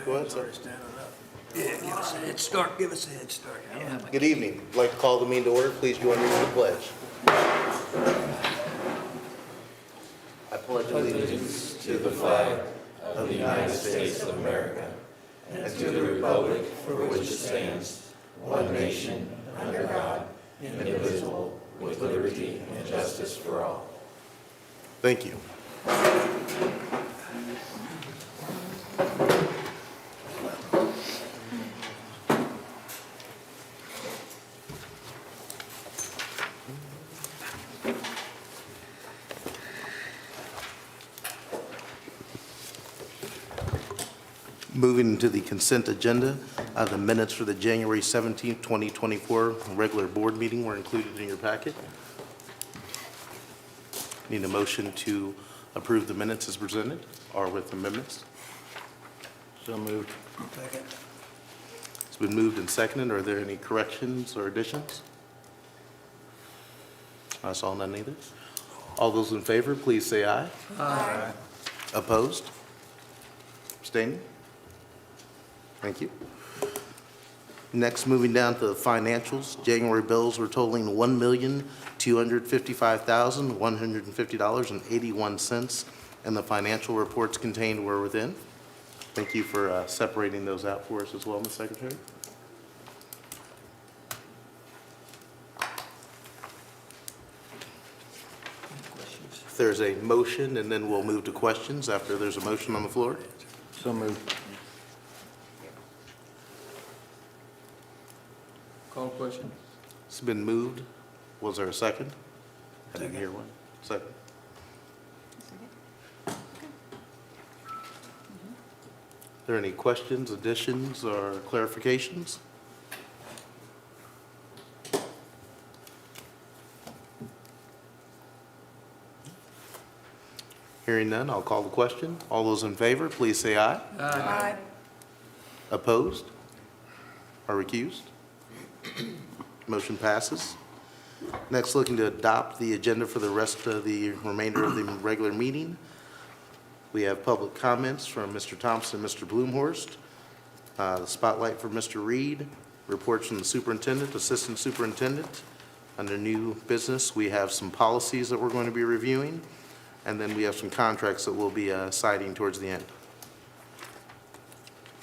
Go ahead, sir. Yeah, give us a head start, give us a head start. Yeah. Good evening. I'd like to call the meeting to order. Please join me in the pledge. I pledge allegiance to the flag of the United States of America and to the republic for which it stands, one nation, under God, indivisible, with liberty and justice for all. Thank you. Moving to the consent agenda, the minutes for the January 17th, 2024 regular board meeting were included in your packet. Need a motion to approve the minutes as presented or with amendments. So moved. Second. It's been moved and seconded. Are there any corrections or additions? I saw none either. All those in favor, please say aye. Aye. Opposed? Abstaining? Thank you. Next, moving down to the financials, January bills were totaling $1,255,150.81, and the financial reports contained were within. Thank you for separating those out for us as well, Ms. Secretary. Questions? If there's a motion, and then we'll move to questions after there's a motion on the floor. So moved. Call question? It's been moved. Was there a second? I didn't hear one. Second. Are there any questions, additions, or clarifications? Hearing none, I'll call the question. All those in favor, please say aye. Aye. Opposed or recused? Motion passes. Next, looking to adopt the agenda for the rest of the remainder of the regular meeting. We have public comments from Mr. Thompson and Mr. Bloomhorst. The spotlight for Mr. Reed. Reports from the superintendent, assistant superintendent. Under new business, we have some policies that we're going to be reviewing. And then we have some contracts that we'll be citing towards the end.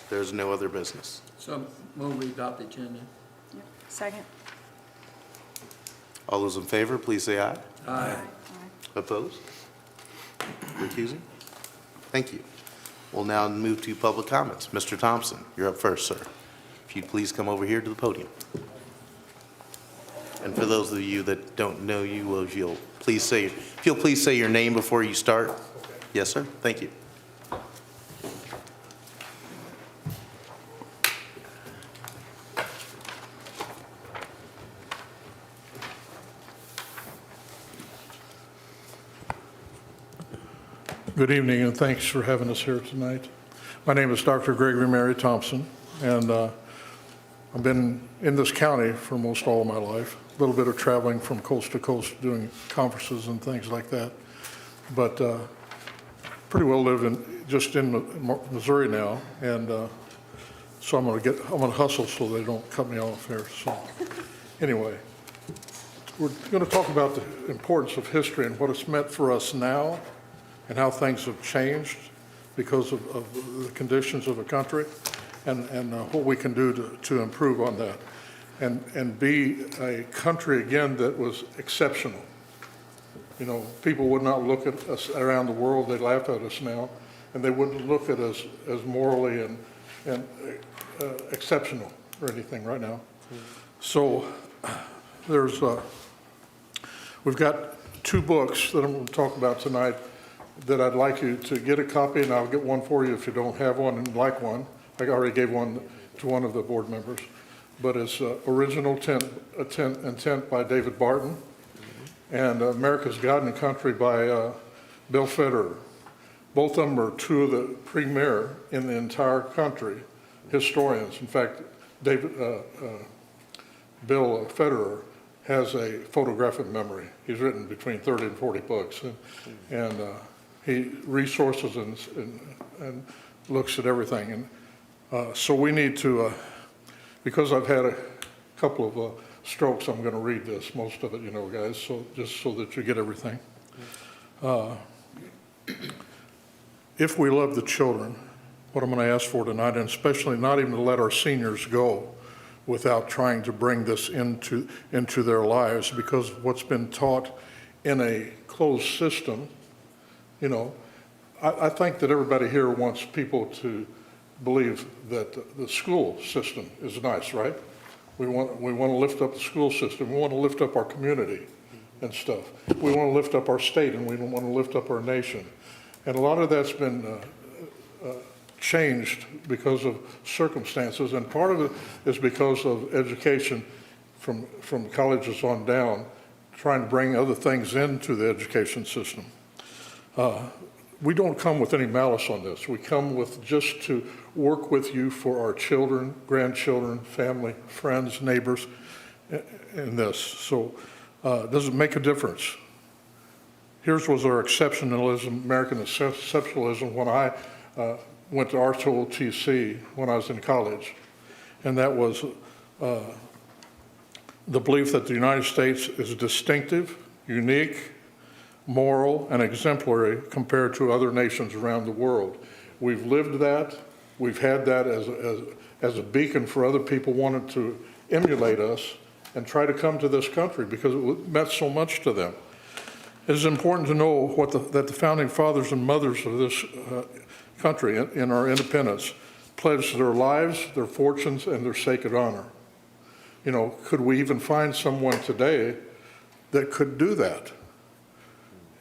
There's no other business. So move we adopt the agenda. Yep. Second. All those in favor, please say aye. Aye. Opposed? Recusing? Thank you. We'll now move to public comments. Mr. Thompson, you're up first, sir. If you'd please come over here to the podium. And for those of you that don't know you, if you'll please say your name before you start. Yes, sir. Thank you. Good evening, and thanks for having us here tonight. My name is Dr. Gregory Mary Thompson, and I've been in this county for most all of my life. A little bit of traveling from coast to coast doing conferences and things like that. But pretty well live just in Missouri now, and so I'm gonna hustle so they don't cut me off here. So anyway, we're going to talk about the importance of history and what it's meant for us now, and how things have changed because of the conditions of the country, and what we can do to improve on that, and be a country again that was exceptional. You know, people would not look at us around the world, they laugh at us now, and they wouldn't look at us as morally and exceptional or anything right now. So we've got two books that I'm going to talk about tonight that I'd like you to get a copy, and I'll get one for you if you don't have one and like one. I already gave one to one of the board members, but it's Original Intent by David Barton, and America's God and Country by Bill Federer. Both of them are two of the premier in the entire country historians. In fact, Bill Federer has a photographic memory. He's written between 30 and 40 books, and he resources and looks at everything. And So we need to, because I've had a couple of strokes, I'm going to read this, most of it, you know, guys, so just so that you get everything. If we love the children, what I'm going to ask for tonight, and especially not even to let our seniors go without trying to bring this into their lives, because what's been taught in a closed system, you know, I think that everybody here wants people to believe that the school system is nice, right? We want to lift up the school system. We want to lift up our community and stuff. We want to lift up our state, and we want to lift up our nation. And a lot of that's been changed because of circumstances, and part of it is because of education from colleges on down, trying to bring other things into the education system. We don't come with any malice on this. We come with just to work with you for our children, grandchildren, family, friends, neighbors in this. So does it make a difference? Here's was our exceptionalism, American exceptionalism, when I went to ROTC when I was in college. And that was the belief that the United States is distinctive, unique, moral, and exemplary compared to other nations around the world. We've lived that. We've had that as a beacon for other people wanting to emulate us and try to come to this country because it meant so much to them. It is important to know that the founding fathers and mothers of this country in our independence pledged their lives, their fortunes, and their sacred honor. You know, could we even find someone today that could do that?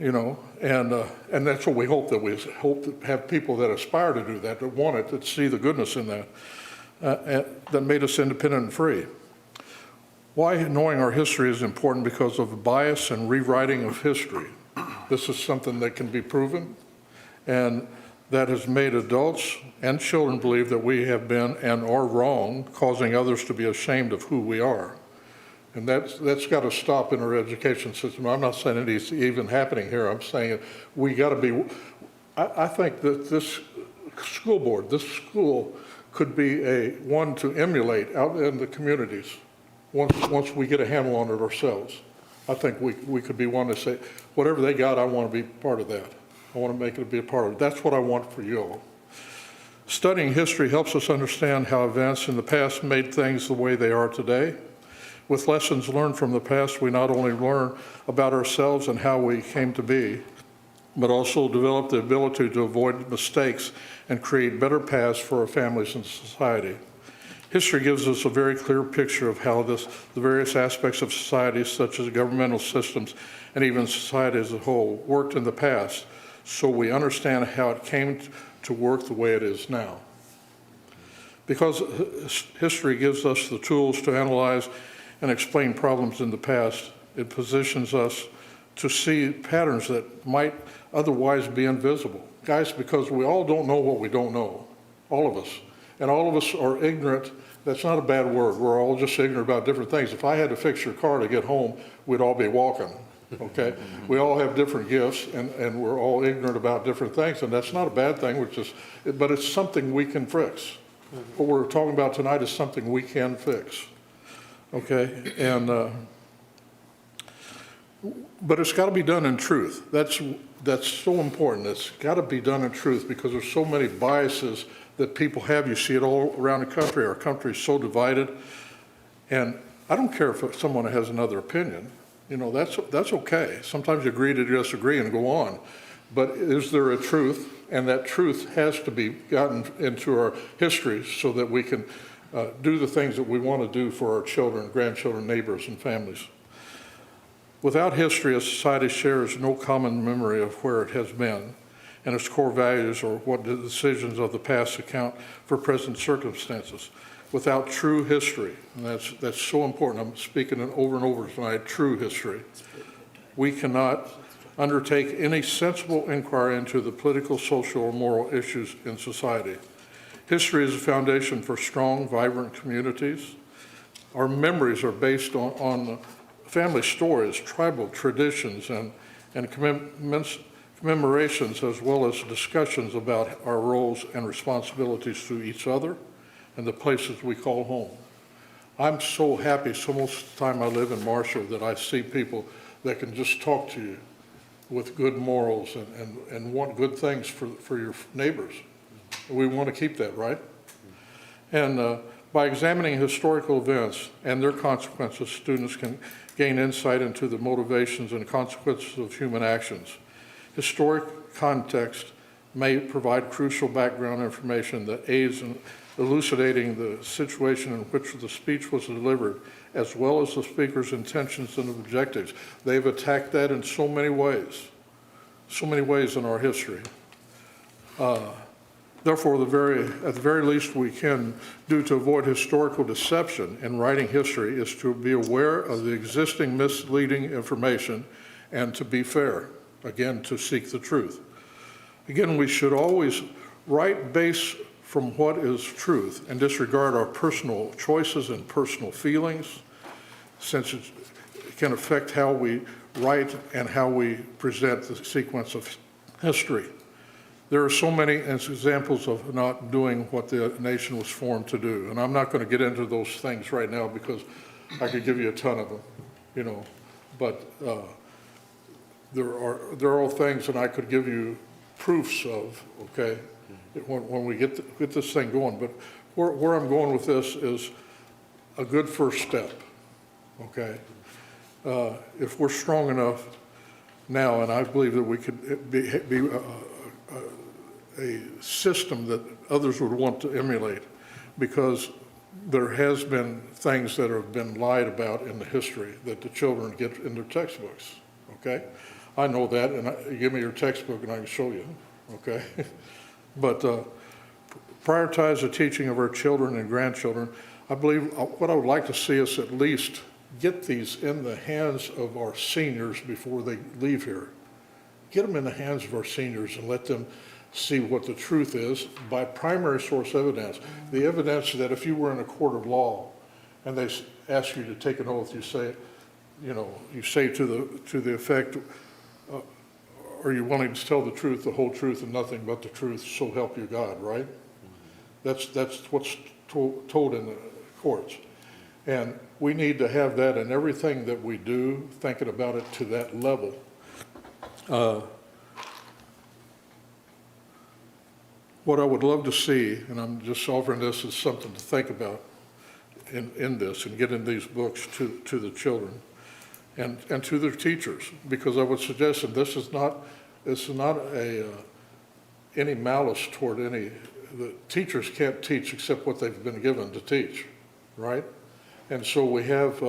You know, and that's what we hope, that we hope to have people that aspire to do that, that want it, that see the goodness in that, that made us independent and free. Why knowing our history is important? Because of bias and rewriting of history. This is something that can be proven, and that has made adults and children believe that we have been and are wrong, causing others to be ashamed of who we are. And that's got to stop in our education system. I'm not saying it's even happening here. I'm saying we got to be, I think that this school board, this school could be one to emulate out in the communities once we get a handle on it ourselves. I think we could be one to say, whatever they got, I want to be part of that. I want to make it be a part of it. That's what I want for you all. Studying history helps us understand how events in the past made things the way they are today. With lessons learned from the past, we not only learn about ourselves and how we came to be, but also develop the ability to avoid mistakes and create better paths for our families and society. History gives us a very clear picture of how the various aspects of society, such as governmental systems and even society as a whole, worked in the past, so we understand how it came to work the way it is now. Because history gives us the tools to analyze and explain problems in the past, it positions us to see patterns that might otherwise be invisible. Guys, because we all don't know what we don't know, all of us. And all of us are ignorant. That's not a bad word. We're all just ignorant about different things. If I had to fix your car to get home, we'd all be walking, okay? We all have different gifts, and we're all ignorant about different things, and that's not a bad thing, but it's something we can fix. What we're talking about tonight is something we can fix. Okay, and but it's got to be done in truth. That's so important. It's got to be done in truth because there's so many biases that people have. You see it all around the country. Our country is so divided, and I don't care if someone has another opinion. You know, that's okay. Sometimes you agree to disagree and go on, but is there a truth? And that truth has to be gotten into our history so that we can do the things that we want to do for our children, grandchildren, neighbors, and families. Without history, a society shares no common memory of where it has been and its core values or what the decisions of the past account for present circumstances. Without true history, and that's so important, I'm speaking it over and over tonight, true history, we cannot undertake any sensible inquiry into the political, social, or moral issues in society. History is a foundation for strong, vibrant communities. Our memories are based on family stories, tribal traditions, and commemorations, as well as discussions about our roles and responsibilities to each other and the places we call home. I'm so happy, so most of the time I live in Marshall, that I see people that can just talk to you with good morals and want good things for your neighbors. We want to keep that, right? And by examining historical events and their consequences, students can gain insight into the motivations and consequences of human actions. Historic context may provide crucial background information that aids in elucidating the situation in which the speech was delivered, as well as the speaker's intentions and objectives. They've attacked that in so many ways in our history. Therefore, at the very least we can do to avoid historical deception in writing history is to be aware of the existing misleading information and to be fair, again, to seek the truth. Again, we should always write based from what is truth and disregard our personal choices and personal feelings, since it can affect how we write and how we present the sequence of history. There are so many examples of not doing what the nation was formed to do, and I'm not going to get into those things right now because I could give you a ton of them, but there are all things that I could give you proofs of, okay, when we get this thing going. But where I'm going with this is a good first step, okay? If we're strong enough now, and I believe that we could be a system that others would want to emulate, because there has been things that have been lied about in the history that the children get in their textbooks, okay? I know that, and give me your textbook and I can show you, okay? But prioritize the teaching of our children and grandchildren. I believe what I would like to see us at least get these in the hands of our seniors before they leave here. Get them in the hands of our seniors and let them see what the truth is by primary source evidence. The evidence that if you were in a court of law and they ask you to take an oath, you say to the effect, are you willing to tell the truth, the whole truth, and nothing but the truth, so help you God, right? That's what's told in the courts. And we need to have that in everything that we do, thinking about it to that level. What I would love to see, and I'm just offering this as something to think about in this and get in these books to the children and to their teachers, because I would suggest that this is not any malice toward any. The teachers can't teach except what they've been given to teach, right? And so we have,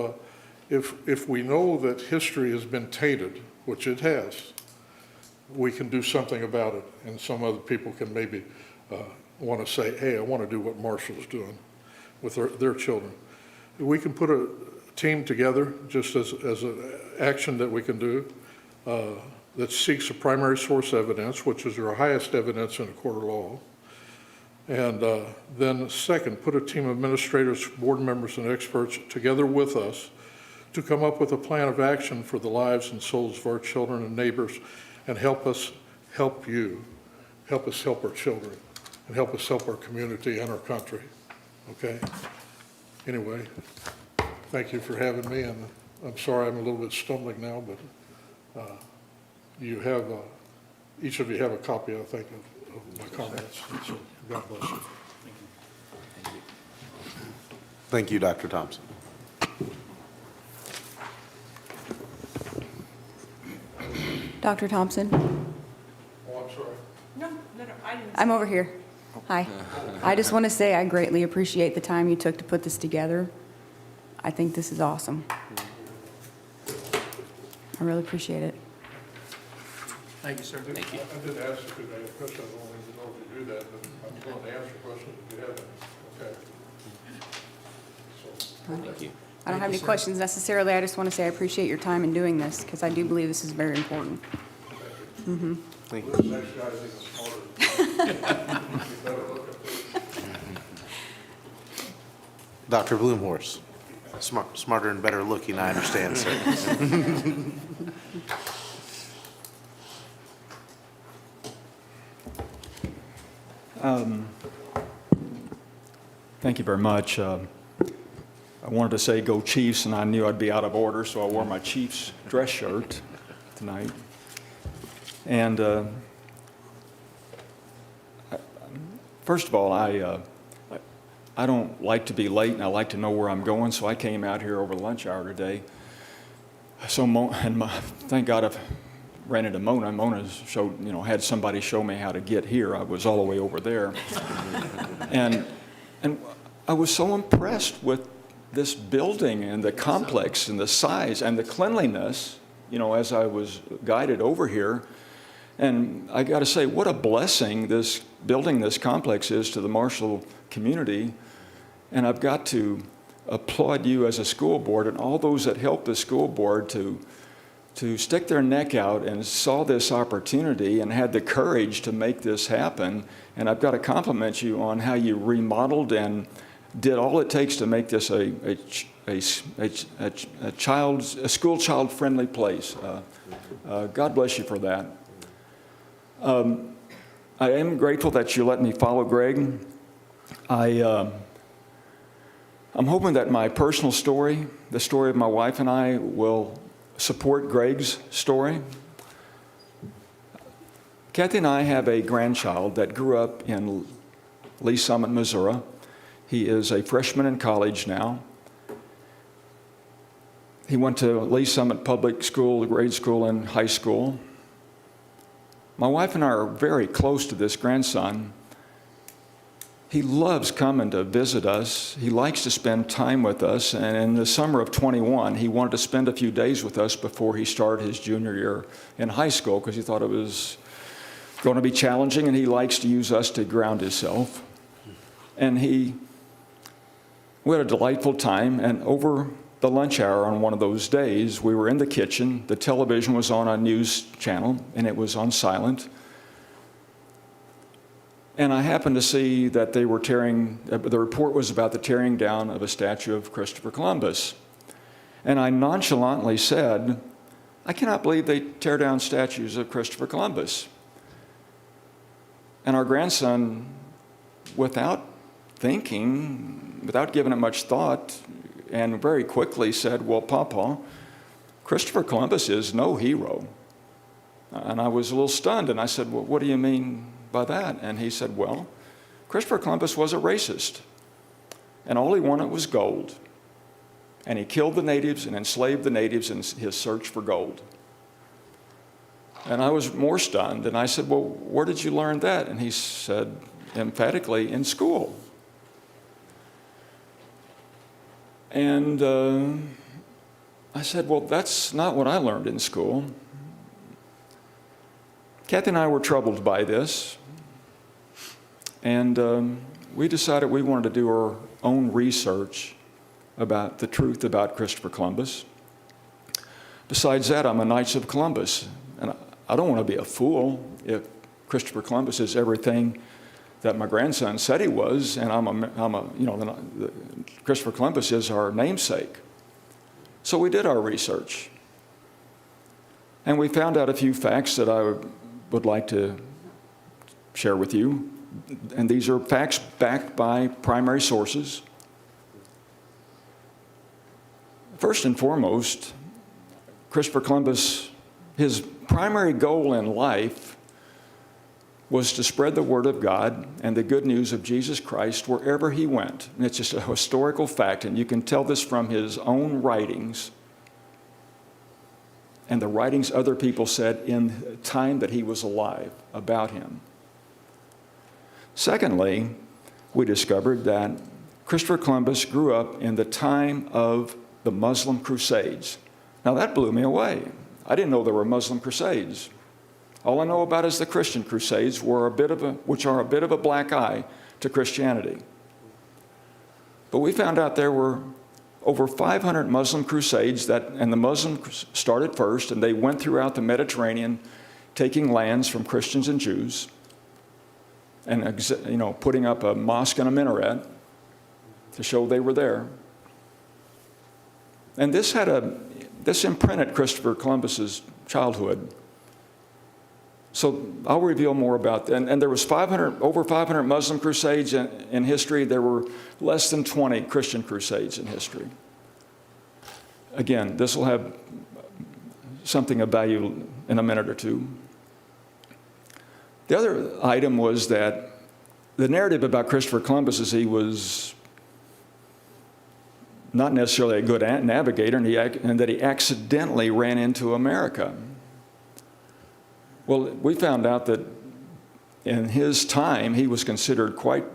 if we know that history has been tainted, which it has, we can do something about it, and some other people can maybe want to say, hey, I want to do what Marshall's doing with their children. We can put a team together just as an action that we can do that seeks a primary source evidence, which is our highest evidence in a court of law. And then second, put a team of administrators, board members, and experts together with us to come up with a plan of action for the lives and souls of our children and neighbors, and help us help you, help us help our children, and help us help our community and our country, okay? Anyway, thank you for having me, and I'm sorry I'm a little bit stumbling now, but you have, each of you have a copy, I think, of my comments, so God bless you. Thank you, Dr. Thompson. Dr. Thompson? Oh, I'm sorry. No, I didn't. I'm over here. Hi. I just want to say I greatly appreciate the time you took to put this together. I think this is awesome. I really appreciate it. Thank you, sir. Thank you. I did ask if you had a question. I don't even know if you do that, but I'm willing to answer questions if you have them. Okay. So, Thank you. I don't have Thank any you, sir. questions necessarily. I just want to say I appreciate your time in doing this because I do believe this is very important. Thank this you. next guy's even smarter. You better look at this. Dr. Bloomhorse, smarter and better looking, I understand, sir. Thank you very much. I wanted to say go Chiefs, and I knew I'd be out of order, so I wore my Chiefs dress shirt tonight. And first of all, I don't like to be late, and I like to know where I'm going, so I came out here over lunch hour today. So, thank God I've ran into Mona. Mona had somebody show me how to get here. I was all the way over there. And I was so impressed with this building and the complex and the size and the cleanliness, as I was guided over here. And I got to say, what a blessing this building, this complex is to the Marshall community. And I've got to applaud you as a school board and all those that helped the school board to stick their neck out and saw this opportunity and had the courage to make this happen. And I've got to compliment you on how you remodeled and did all it takes to make this a school child friendly place. God bless you for that. I am grateful that you let me follow Greg. I'm hoping that my personal story, the story of my wife and I, will support Greg's story. Kathy and I have a grandchild that grew up in Lee Summit, Missouri. He is a freshman in college now. He went to Lee Summit Public School, grade school, and high school. My wife and I are very close to this grandson. He loves coming to visit us. He likes to spend time with us. And in the summer of 21, he wanted to spend a few days with us before he started his junior year in high school because he thought it was going to be challenging, and he likes to use us to ground himself. And we had a delightful time, and over the lunch hour on one of those days, we were in the kitchen. The television was on a news channel, and it was on silent. And I happened to see that they were the report was about the tearing down of a statue of Christopher Columbus. And I nonchalantly said, I cannot believe they tear down statues of Christopher Columbus. And our grandson, without thinking, without giving it much thought, and very quickly said, well, Papa, Christopher Columbus is no hero. And I was a little stunned, and I said, well, what do you mean by that? And he said, well, Christopher Columbus was a racist, and all he wanted was gold. And he killed the natives and enslaved the natives in his search for gold. And I was more stunned, and I said, well, where did you learn that? And he said, emphatically, in school. And I said, well, that's not what I learned in school. Kathy and I were troubled by this, and we decided we wanted to do our own research about the truth about Christopher Columbus. Besides that, I'm a Knights of Columbus, and I don't want to be a fool if Christopher Columbus is everything that my grandson said he was, and Christopher Columbus is our namesake. So we did our research, and we found out a few facts that I would like to share with you, and these are facts backed by primary sources. First and foremost, Christopher Columbus, his primary goal in life was to spread the word of God and the good news of Jesus Christ wherever he went. And it's just a historical fact, and you can tell this from his own writings and the writings other people said in the time that he was alive about him. Secondly, we discovered that Christopher Columbus grew up in the time of the Muslim Crusades. Now that blew me away. I didn't know there were Muslim Crusades. All I know about is the Christian Crusades, which are a bit of a black eye to Christianity. But we found out there were over 500 Muslim Crusades, and the Muslims started first, and they went throughout the Mediterranean, taking lands from Christians and Jews, and putting up a mosque and a minaret to show they were there. And this imprinted Christopher Columbus's childhood. So I'll reveal more about that. And there was over 500 Muslim crusades in history. There were less than 20 Christian crusades in history. Again, this will have something of value in a minute or two. The other item was that the narrative about Christopher Columbus is he was not necessarily a good navigator, and that he accidentally ran into America. Well, we found out that in his time, he was considered quite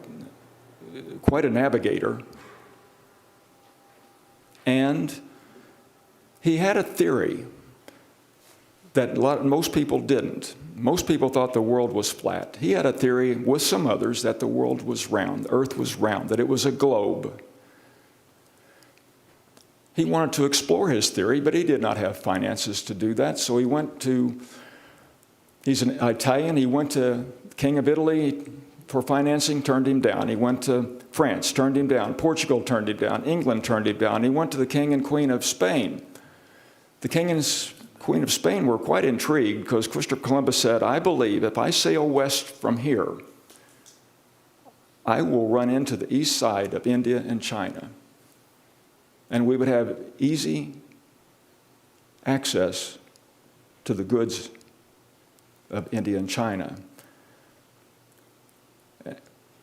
a navigator. And he had a theory that most people didn't. Most people thought the world was flat. He had a theory with some others that the world was round, the earth was round, that it was a globe. He wanted to explore his theory, but he did not have finances to do that. So he's an Italian. He went to the King of Italy for financing, turned him down. He went to France, turned him down. Portugal turned him down. England turned him down. He went to the King and Queen of Spain. The King and Queen of Spain were quite intrigued because Christopher Columbus said, I believe if I sail west from here, I will run into the east side of India and China. And we would have easy access to the goods of India and China.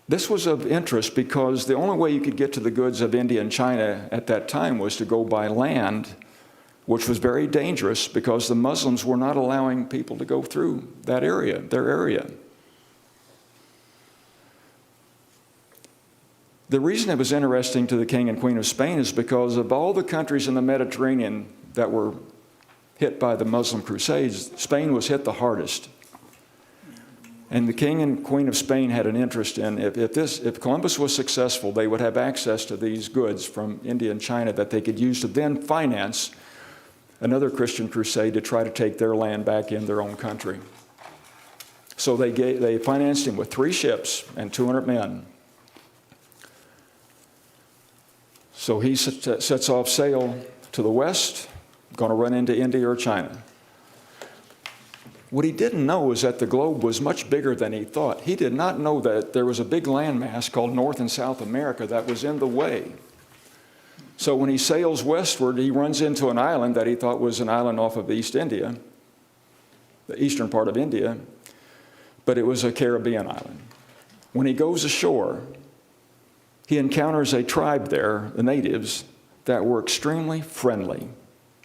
This was of interest because the only way you could get to the goods of India and China at that time was to go by land, which was very dangerous because the Muslims were not allowing people to go through that area, their area. The reason it was interesting to the King and Queen of Spain is because of all the countries in the Mediterranean that were hit by the Muslim Crusades, Spain was hit the hardest. And the King and Queen of Spain had an interest in, if Columbus was successful, they would have access to these goods from India and China that they could use to then finance another Christian crusade to try to take their land back in their own country. So they financed him with 3 ships and 200 men. So he sets off sail to the west, going to run into India or China. What he didn't know is that the globe was much bigger than he thought. He did not know that there was a big landmass called North and South America that was in the way. So when he sails westward, he runs into an island that he thought was an island off of East India, the eastern part of India, but it was a Caribbean island. When he goes ashore, he encounters a tribe there, the natives, that were extremely friendly,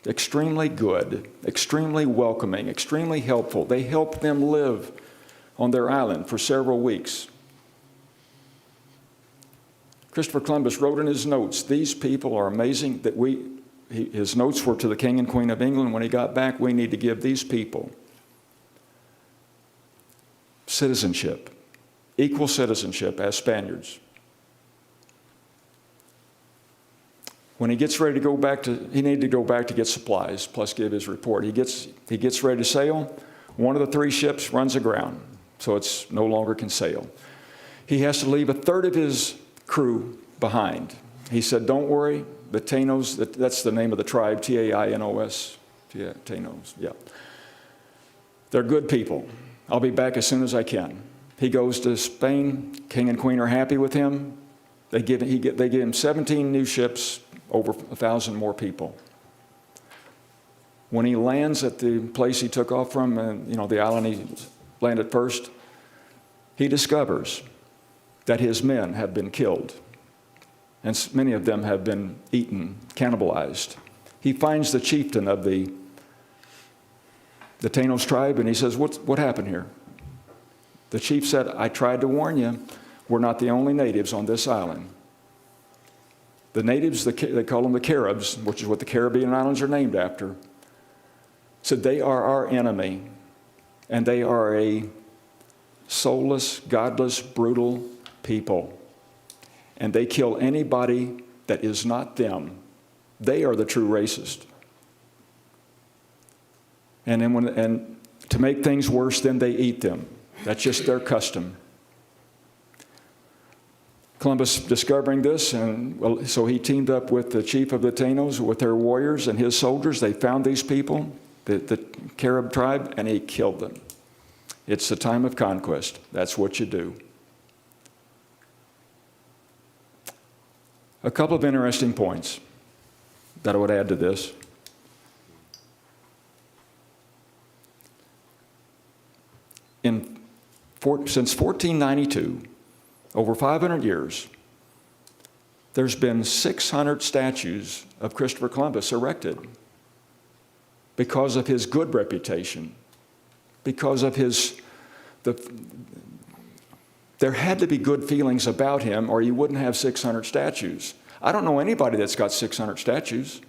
extremely good, extremely welcoming, extremely helpful. They helped them live on their island for several weeks. Christopher Columbus wrote in his notes, these people are amazing, that his notes were to the King and Queen of England. When he got back, we need to give these people citizenship, equal citizenship as Spaniards. When he gets ready to go back he needed to go back to get supplies, plus give his report. He gets ready to sail. One of the 3 ships runs aground, so it's no longer can sail. He has to leave a third of his crew behind. He said, don't worry, the Tainos, that's the name of the tribe, T-A-I-N-O-S, Tainos, yeah. They're good people. I'll be back as soon as I can. He goes to Spain. King and Queen are happy with him. They give him 17 new ships, over 1,000 more people. When he lands at the place he took off from, the island he landed first, he discovers that his men have been killed, and many of them have been eaten, cannibalized. He finds the chieftain of the Tainos tribe, and he says, what happened here? The chief said, I tried to warn you, we're not the only natives on this island. The natives, they call them the Caribs, which is what the Caribbean islands are named after, said they are our enemy, and they are a soulless, godless, brutal people. And they kill anybody that is not them. They are the true racist. And then to make things worse, then they eat them. That's just their custom. Columbus discovering this, and so he teamed up with the chief of the Tainos, with their warriors and his soldiers. They found these people, the Carib tribe, and he killed them. It's the time of conquest. That's what you do. A couple of interesting points that I would add to this. Since 1492, over 500 years, there's been 600 statues of Christopher Columbus erected because of his good reputation, because of there had to be good feelings about him or you wouldn't have 600 statues. I don't know anybody that's got 600 statues.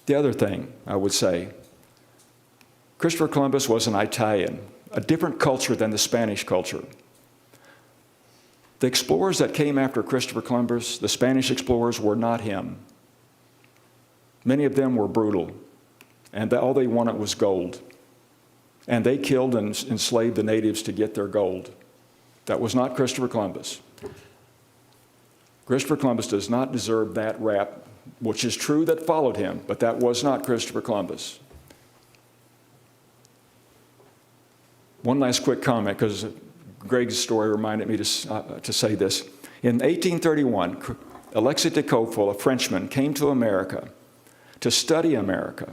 The other thing I would say, Christopher Columbus was an Italian, a different culture than the Spanish culture. The explorers that came after Christopher Columbus, the Spanish explorers, were not him. Many of them were brutal, and all they wanted was gold. And they killed and enslaved the natives to get their gold. That was not Christopher Columbus. Christopher Columbus does not deserve that rap, which is true that followed him, but that was not Christopher Columbus. One last quick comment, because Greg's story reminded me to say this. In 1831, Alexis de Tocqueville, a Frenchman, came to America to study America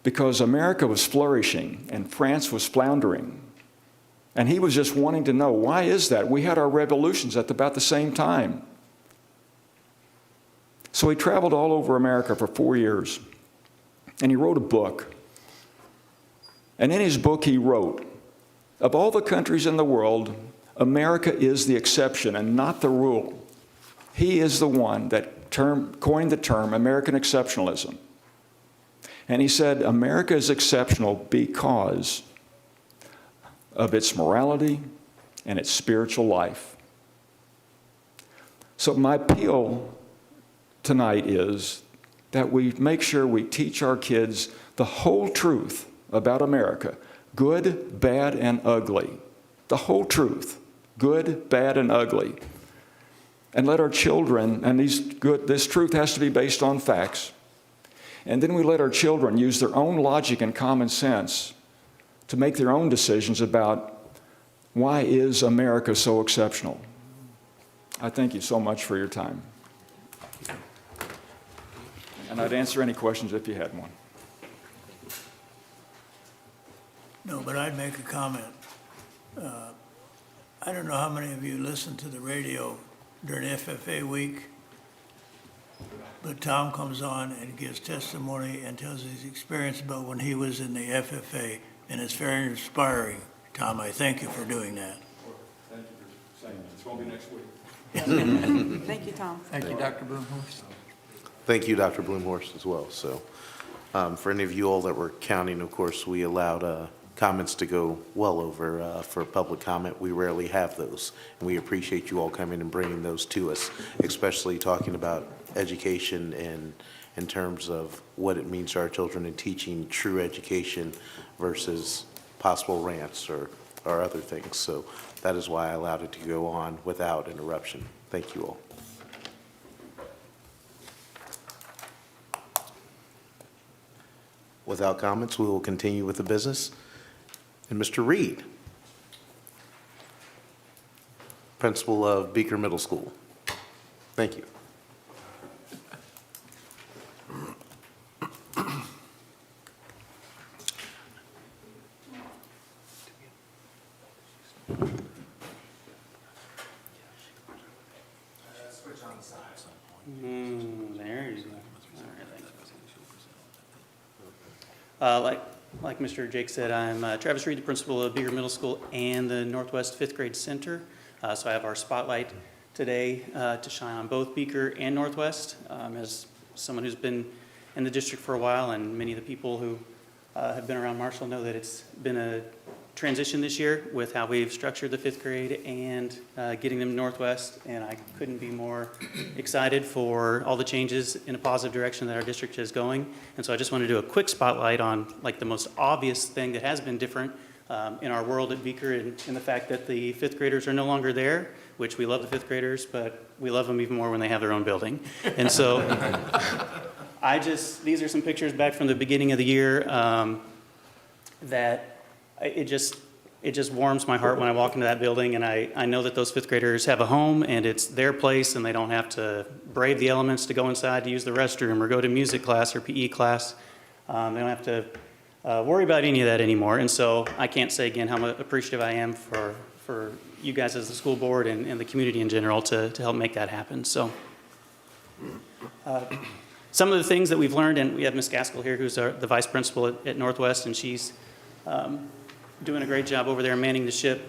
because America was flourishing and France was floundering. And he was just wanting to know, why is that? We had our revolutions at about the same time. So he traveled all over America for 4 years, and he wrote a book. And in his book he wrote, of all the countries in the world, America is the exception and not the rule. He is the one that coined the term American exceptionalism. And he said, America is exceptional because of its morality and its spiritual life. So my appeal tonight is that we make sure we teach our kids the whole truth about America, good, bad, and ugly. The whole truth, good, bad, and ugly. And let our children, and this truth has to be based on facts, and then we let our children use their own logic and common sense to make their own decisions about why is America so exceptional. I thank you so much for your time. And I'd answer any questions if you had one. No, but I'd make a comment. I don't know how many of you listen to the radio during FFA week, but Tom comes on and gives testimony and tells his experience about when he was in the FFA, and it's very inspiring. Tom, I thank you for doing that. Thank you for saying that. It's going to be next week. Thank you, Tom. Thank you, Dr. Bloomhorst. Thank you, Dr. Bloomhorst, as well. So for any of you all that were counting, of course, we allowed comments to go well over for public comment. We rarely have those, and we appreciate you all coming and bringing those to us, especially talking about education and in terms of what it means to our children and teaching true education versus possible rants or other things. So that is why I allowed it to go on without interruption. Thank you all. Without comments, we will continue with the business. And Mr. Reed, principal of Beaker Middle School. Thank you. There you go. All right, thanks. Like Mr. Jake said, I'm Travis Reed, the principal of Beaker Middle School and the Northwest Fifth Grade Center. So I have our spotlight today to shine on both Beaker and Northwest. As someone who's been in the district for a while, and many of the people who have been around Marshall know that it's been a transition this year with how we've structured the fifth grade and getting them to Northwest, and I couldn't be more excited for all the changes in a positive direction that our district is going. And so I just want to do a quick spotlight on like the most obvious thing that has been different in our world at Beaker, and the fact that the fifth graders are no longer there, which we love the fifth graders, but we love them even more when they have their own building. And so these are some pictures back from the beginning of the year. that it just warms my heart when I walk into that building, and I know that those fifth graders have a home, and it's their place, and they don't have to brave the elements to go inside to use the restroom or go to music class or PE class. They don't have to worry about any of that anymore. And so I can't say again how appreciative I am for you guys as the school board and the community in general to help make that happen. So some of the things that we've learned, and we have Ms. Gaskell here, who's the vice principal at Northwest, and she's doing a great job over there manning the ship.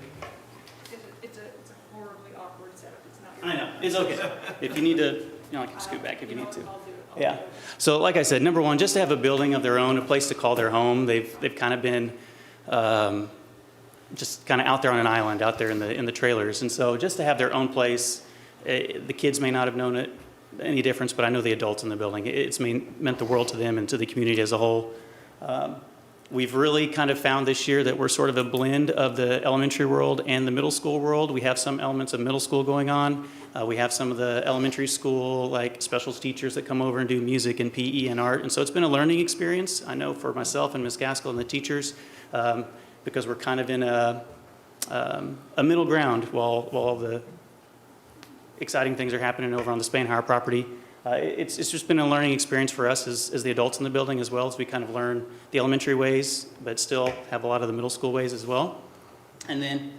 It's a horribly awkward setup. It's not. I know, it's okay. If you need to, I can scoot back if you need to. Yeah. So like I said, number one, just to have a building of their own, a place to call their home. They've kind of been just kind of out there on an island, out there in the trailers. And so just to have their own place, the kids may not have known it any difference, but I know the adults in the building. It's meant the world to them and to the community as a whole. We've really kind of found this year that we're sort of a blend of the elementary world and the middle school world. We have some elements of middle school going on. We have some of the elementary school, like special teachers that come over and do music and PE and art. And so it's been a learning experience, I know, for myself and Ms. Gaskell and the teachers, because we're kind of in a middle ground while the exciting things are happening over on the Spanhauer property. It's just been a learning experience for us as the adults in the building, as well as we kind of learn the elementary ways, but still have a lot of the middle school ways as well. And then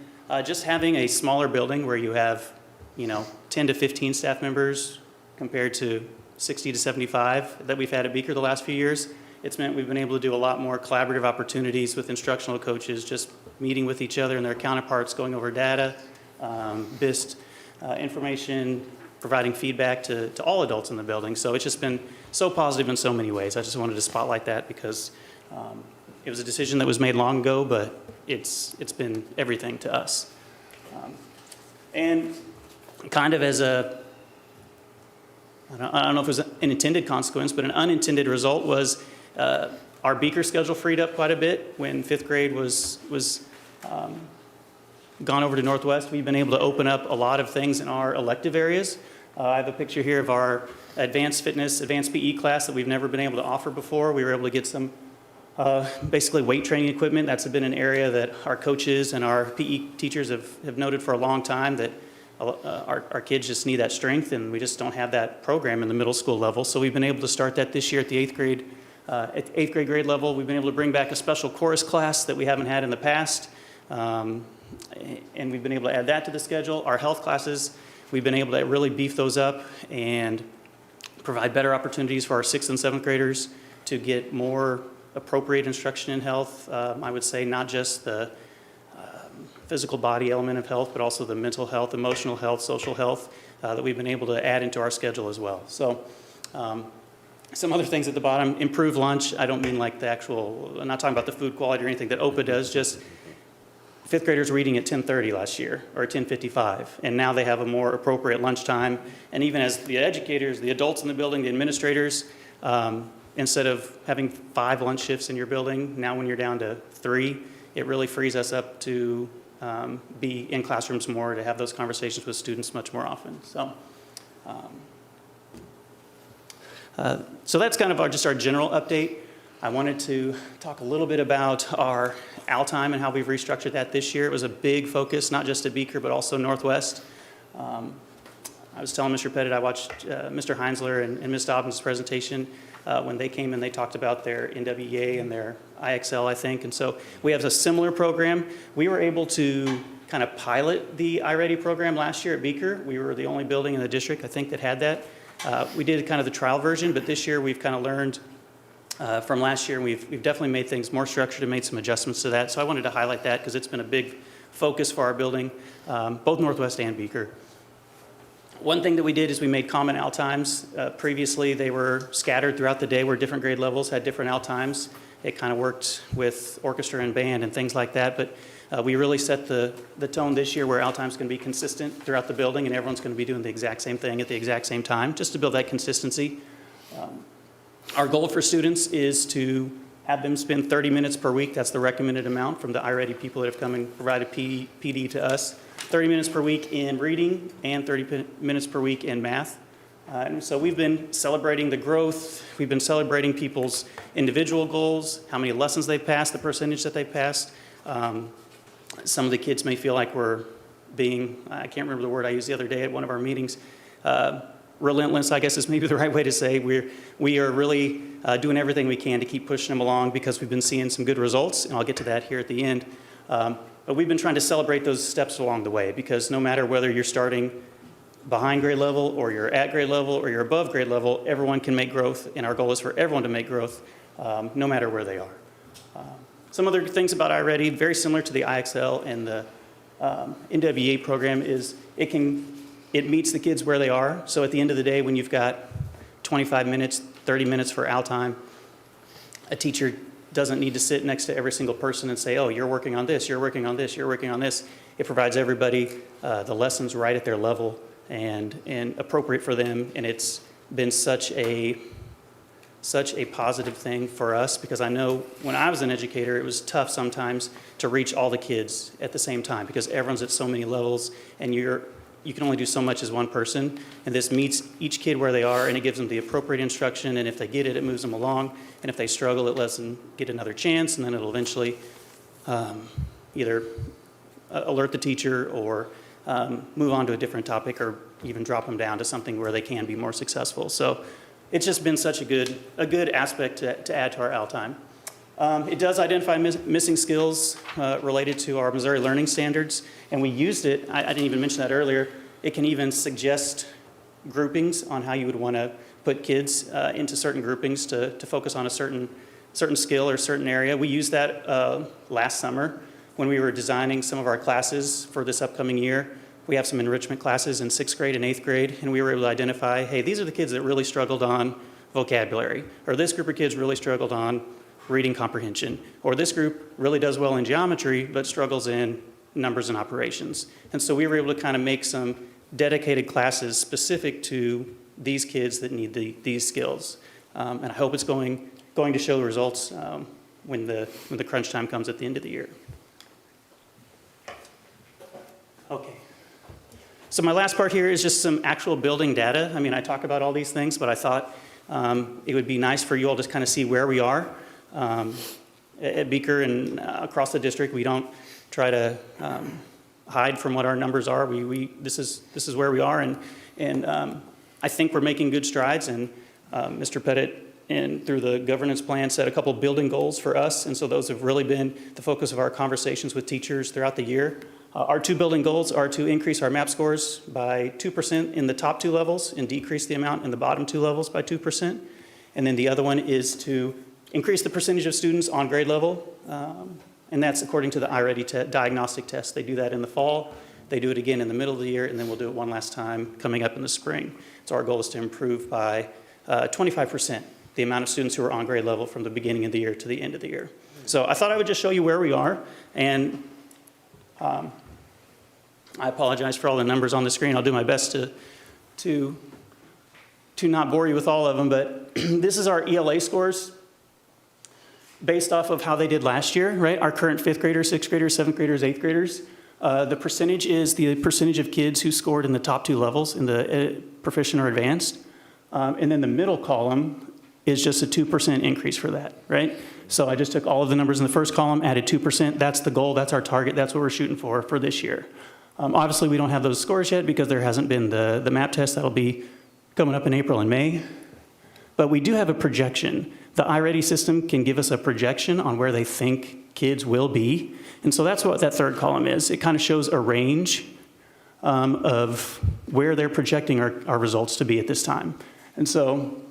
just having a smaller building where you have, 10 to 15 staff members compared to 60 to 75 that we've had at Beaker the last few years, it's meant we've been able to do a lot more collaborative opportunities with instructional coaches, just meeting with each other and their counterparts, going over data, BIST information, providing feedback to all adults in the building. So it's just been so positive in so many ways. I just wanted to spotlight that because it was a decision that was made long ago, but it's been everything to us. And kind of as I don't know if it was an intended consequence, but an unintended result was our Beaker schedule freed up quite a bit when fifth grade was gone over to Northwest. We've been able to open up a lot of things in our elective areas. I have a picture here of our advanced PE class that we've never been able to offer before. We were able to get some basically weight training equipment. That's been an area that our coaches and our PE teachers have noted for a long time, that our kids just need that strength, and we just don't have that program in the middle school level. So we've been able to start that this year at the eighth grade grade level. We've been able to bring back a special chorus class that we haven't had in the past. And we've been able to add that to the schedule. Our health classes, we've been able to really beef those up and provide better opportunities for our 6th and 7th graders to get more appropriate instruction in health. I would say not just the physical body element of health, but also the mental health, emotional health, social health that we've been able to add into our schedule as well. So some other things at the bottom: improved lunch. I don't mean like the actual, I'm not talking about the food quality or anything that OPA does, just fifth graders were eating at 10:30 last year, or 10:55, and now they have a more appropriate lunchtime. And even as the educators, the adults in the building, the administrators, instead of having 5 lunch shifts in your building, now when you're down to 3, it really frees us up to be in classrooms more, to have those conversations with students much more often. So that's kind of just our general update. I wanted to talk a little bit about our Al-Time and how we've restructured that this year. It was a big focus, not just at Beaker, but also Northwest. I was telling Mr. Pettit, I watched Mr. Heinzler and Ms. Dobbins' presentation when they came and they talked about their NWEA and their IXL, I think. And so we have a similar program. We were able to kind of pilot the iReady program last year at Beaker. We were the only building in the district, I think, that had that. We did kind of the trial version, but this year we've kind of learned from last year, and we've definitely made things more structured and made some adjustments to that. So I wanted to highlight that because it's been a big focus for our building, both Northwest and Beaker. One thing that we did is we made common Al-Times. Previously, they were scattered throughout the day where different grade levels had different Al-Times. It kind of worked with orchestra and band and things like that, but we really set the tone this year where Al-Time's going to be consistent throughout the building, and everyone's going to be doing the exact same thing at the exact same time, just to build that consistency. Our goal for students is to have them spend 30 minutes per week. That's the recommended amount from the iReady people that have come and provided PD to us. 30 minutes per week in reading and 30 minutes per week in math. And so we've been celebrating the growth. We've been celebrating people's individual goals, how many lessons they've passed, the percentage that they've passed. Some of the kids may feel like we're being, I can't remember the word I used the other day at one of our meetings, relentless, I guess is maybe the right way to say. We are really doing everything we can to keep pushing them along because we've been seeing some good results, and I'll get to that here at the end. But we've been trying to celebrate those steps along the way because no matter whether you're starting behind grade level or you're at grade level or you're above grade level, everyone can make growth, and our goal is for everyone to make growth no matter where they are. Some other things about iReady, very similar to the IXL and the NWEA program, is it meets the kids where they are. So at the end of the day, when you've got 25 minutes, 30 minutes for AL time, a teacher doesn't need to sit next to every single person and say, oh, you're working on this, you're working on this, you're working on this. It provides everybody the lessons right at their level and appropriate for them. And it's been such a positive thing for us because I know when I was an educator, it was tough sometimes to reach all the kids at the same time because everyone's at so many levels and you can only do so much as one person. And this meets each kid where they are and it gives them the appropriate instruction. And if they get it, it moves them along. And if they struggle, it lets them get another chance. And then it'll eventually either alert the teacher or move on to a different topic or even drop them down to something where they can be more successful. So it's just been such a good aspect to add to our AL time. It does identify missing skills related to our Missouri Learning Standards, and we used it. I didn't even mention that earlier. It can even suggest groupings on how you would want to put kids into certain groupings to focus on a certain skill or certain area. We used that last summer when we were designing some of our classes for this upcoming year. We have some enrichment classes in 6th grade and 8th grade, and we were able to identify, hey, these are the kids that really struggled on vocabulary, or this group of kids really struggled on reading comprehension, or this group really does well in geometry but struggles in numbers and operations. And so we were able to kind of make some dedicated classes specific to these kids that need these skills. And I hope it's going to show results when the crunch time comes at the end of the year. Okay. So my last part here is just some actual building data. I mean, I talk about all these things, but I thought it would be nice for you all to kind of see where we are. At Beaker and across the district, we don't try to hide from what our numbers are. This is where we are, and I think we're making good strides. And Mr. Pettit, and through the governance plan, set a couple building goals for us, and so those have really been the focus of our conversations with teachers throughout the year. Our two building goals are to increase our MAP scores by 2% in the top 2 levels and decrease the amount in the bottom 2 levels by 2%. And then the other one is to increase the percentage of students on grade level, and that's according to the iReady diagnostic test. They do that in the fall, they do it again in the middle of the year, and then we'll do it one last time coming up in the spring. So our goal is to improve by 25% the amount of students who are on grade level from the beginning of the year to the end of the year. So I thought I would just show you where we are, and I apologize for all the numbers on the screen. I'll do my best to not bore you with all of them, but this is our ELA scores based off of how they did last year, right? Our current 5th graders, 6th graders, 7th graders, 8th graders. The percentage is the percentage of kids who scored in the top 2 levels in the proficient or advanced. And then the middle column is just a 2% increase for that, right? So I just took all of the numbers in the first column, added 2%. That's the goal, that's our target, that's what we're shooting for this year. Obviously, we don't have those scores yet because there hasn't been the MAP test. That'll be coming up in April and May. But we do have a projection. The iReady system can give us a projection on where they think kids will be. And so that's what that third column is. It kind of shows a range of where they're projecting our results to be at this time. And so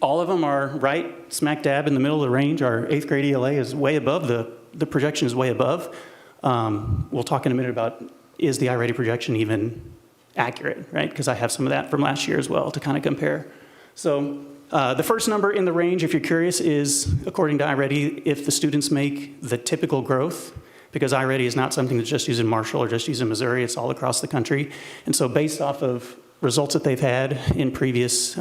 all of them are right smack dab in the middle of the range. Our 8th grade ELA is way above, the projection is way above. We'll talk in a minute about, is the iReady projection even accurate, right? Because I have some of that from last year as well to kind of compare. So the first number in the range, if you're curious, is, according to iReady, if the students make the typical growth, because iReady is not something that's just used in Marshall or just used in Missouri, it's all across the country. And so based off of results that they've had in previous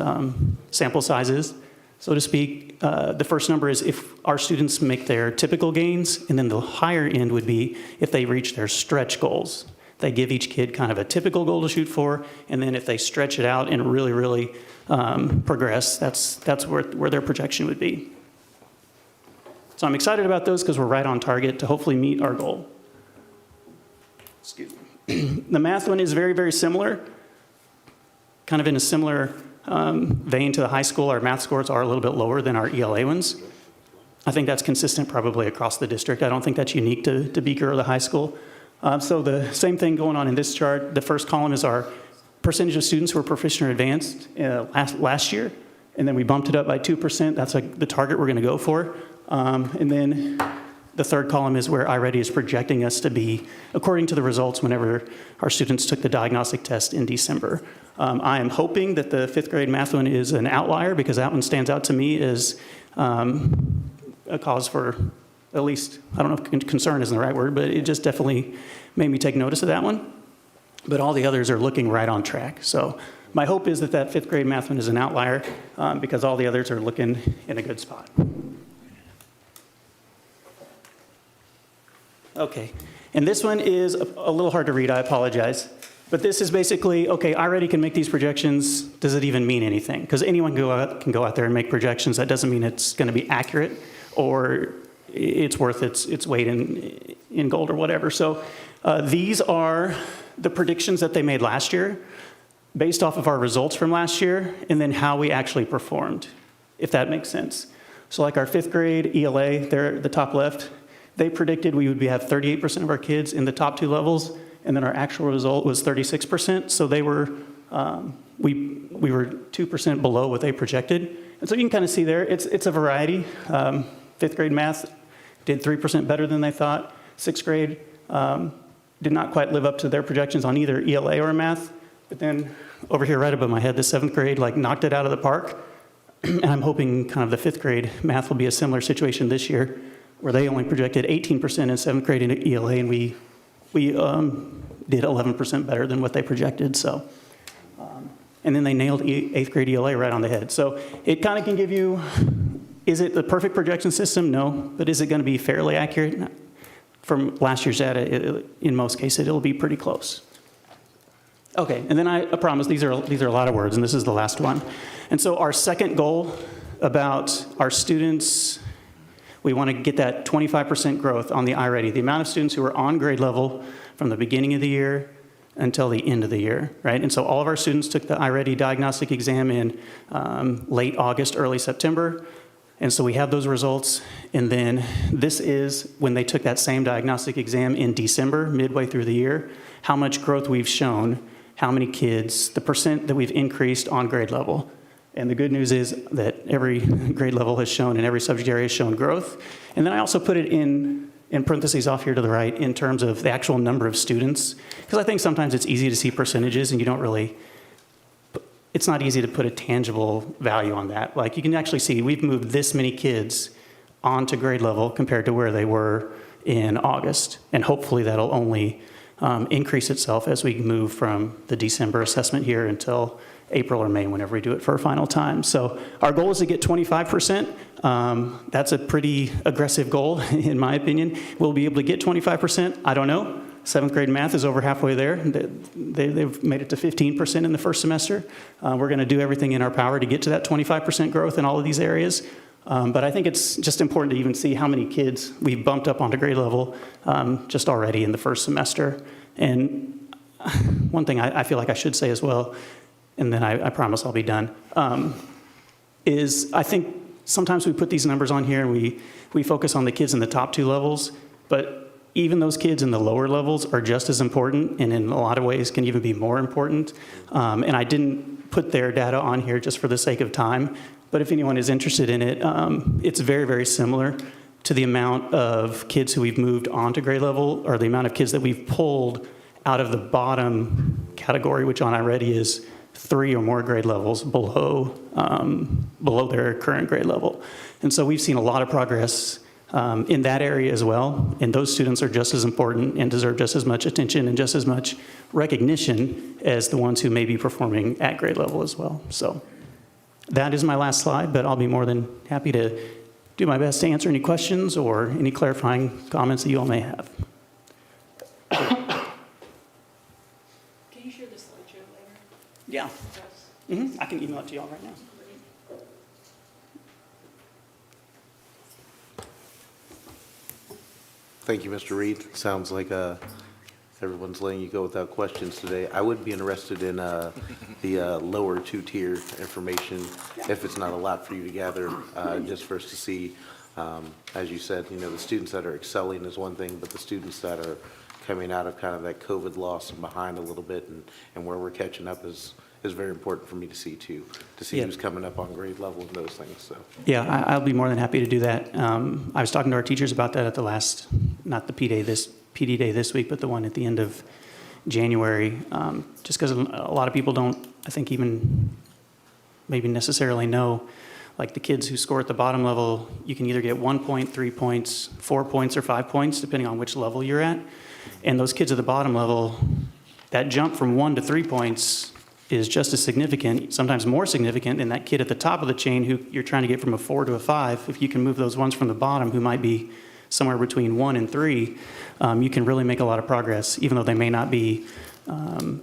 sample sizes, so to speak, the first number is if our students make their typical gains, and then the higher end would be if they reach their stretch goals. They give each kid kind of a typical goal to shoot for, and then if they stretch it out and really, really progress, that's where their projection would be. So I'm excited about those because we're right on target to hopefully meet our goal. Excuse me. The math one is very, very similar, kind of in a similar vein to the high school. Our math scores are a little bit lower than our ELA ones. I think that's consistent probably across the district. I don't think that's unique to Beaker or the high school. So the same thing going on in this chart. The first column is our percentage of students who were proficient or advanced last year, and then we bumped it up by 2%. That's the target we're going to go for. And then the third column is where iReady is projecting us to be according to the results whenever our students took the diagnostic test in December. I am hoping that the fifth grade math one is an outlier because that one stands out to me as a cause for, at least, I don't know if concern isn't the right word, but it just definitely made me take notice of that one. But all the others are looking right on track. So my hope is that that fifth grade math one is an outlier because all the others are looking in a good spot. Okay, and this one is a little hard to read, I apologize. But this is basically, okay, I already can make these projections. Does it even mean anything? Because anyone can go out there and make projections. That doesn't mean it's going to be accurate or it's worth its weight in gold or whatever. So these are the predictions that they made last year based off of our results from last year and then how we actually performed, if that makes sense. So like our fifth grade ELA, there at the top left, they predicted we would have 38% of our kids in the top two levels, and then our actual result was 36%. So they were, we were 2% below what they projected. And so you can kind of see there, it's a variety. Fifth grade math did 3% better than they thought. Sixth grade did not quite live up to their projections on either ELA or math. But then over here right above my head, the seventh grade knocked it out of the park. And I'm hoping kind of the fifth grade math will be a similar situation this year, where they only projected 18% in seventh grade in ELA, and we did 11% better than what they projected. So, and then they nailed eighth grade ELA right on the head. So it kind of can give you, is it the perfect projection system? No, but is it going to be fairly accurate? From last year's data, in most cases, it'll be pretty close. Okay, and then I promise these are a lot of words, and this is the last one. And so our second goal about our students, we want to get that 25% growth on the iReady, the amount of students who are on grade level from the beginning of the year until the end of the year, right? And so all of our students took the iReady diagnostic exam in late August, early September. And so we have those results. And then this is when they took that same diagnostic exam in December, midway through the year, how much growth we've shown, how many kids, the percent that we've increased on grade level. And the good news is that every grade level has shown and every subject area has shown growth. And then I also put it in parentheses off here to the right in terms of the actual number of students, because I think sometimes it's easy to see percentages and you don't really, it's not easy to put a tangible value on that. Like you can actually see we've moved this many kids onto grade level compared to where they were in August. And hopefully that'll only increase itself as we move from the December assessment here until April or May, whenever we do it for a final time. So our goal is to get 25%. That's a pretty aggressive goal, in my opinion. We'll be able to get 25%. I don't know. Seventh grade math is over halfway there. They've made it to 15% in the first semester. We're going to do everything in our power to get to that 25% growth in all of these areas. But I think it's just important to even see how many kids we've bumped up onto grade level just already in the first semester. And one thing I feel like I should say as well, and then I promise I'll be done, is I think sometimes we put these numbers on here and we focus on the kids in the top two levels, but even those kids in the lower levels are just as important and in a lot of ways can even be more important. And I didn't put their data on here just for the sake of time, but if anyone is interested in it, it's very, very similar to the amount of kids who we've moved onto grade level or the amount of kids that we've pulled out of the bottom category, which on iReady is 3 or more grade levels below their current grade level. And so we've seen a lot of progress in that area as well. And those students are just as important and deserve just as much attention and just as much recognition as the ones who may be performing at grade level as well. So that is my last slide, but I'll be more than happy to do my best to answer any questions or any clarifying comments that you all may have. Can you share the slideshow later? Yeah. Yes. I can email it to y'all right now. Thank you, Mr. Reed. Sounds like everyone's letting you go without questions today. I would be interested in the lower two-tier information, if it's not a lot for you to gather, just for us to see. As you said, the students that are excelling is one thing, but the students that are coming out of kind of that COVID loss and behind a little bit and where we're catching up is very important for me to see too, to see Yeah. who's coming up on grade level and those things, so. Yeah, I'll be more than happy to do that. I was talking to our teachers about that at the last, not the PD day this week, but the one at the end of January, just because a lot of people don't, I think, even maybe necessarily know, like the kids who score at the bottom level, you can either get 1 point, 3 points, 4 points, or 5 points, depending on which level you're at. And those kids at the bottom level, that jump from 1 to 3 points is just as significant, sometimes more significant than that kid at the top of the chain who you're trying to get from a 4 to a 5. If you can move those ones from the bottom who might be somewhere between 1 and 3, you can really make a lot of progress, even though they may not be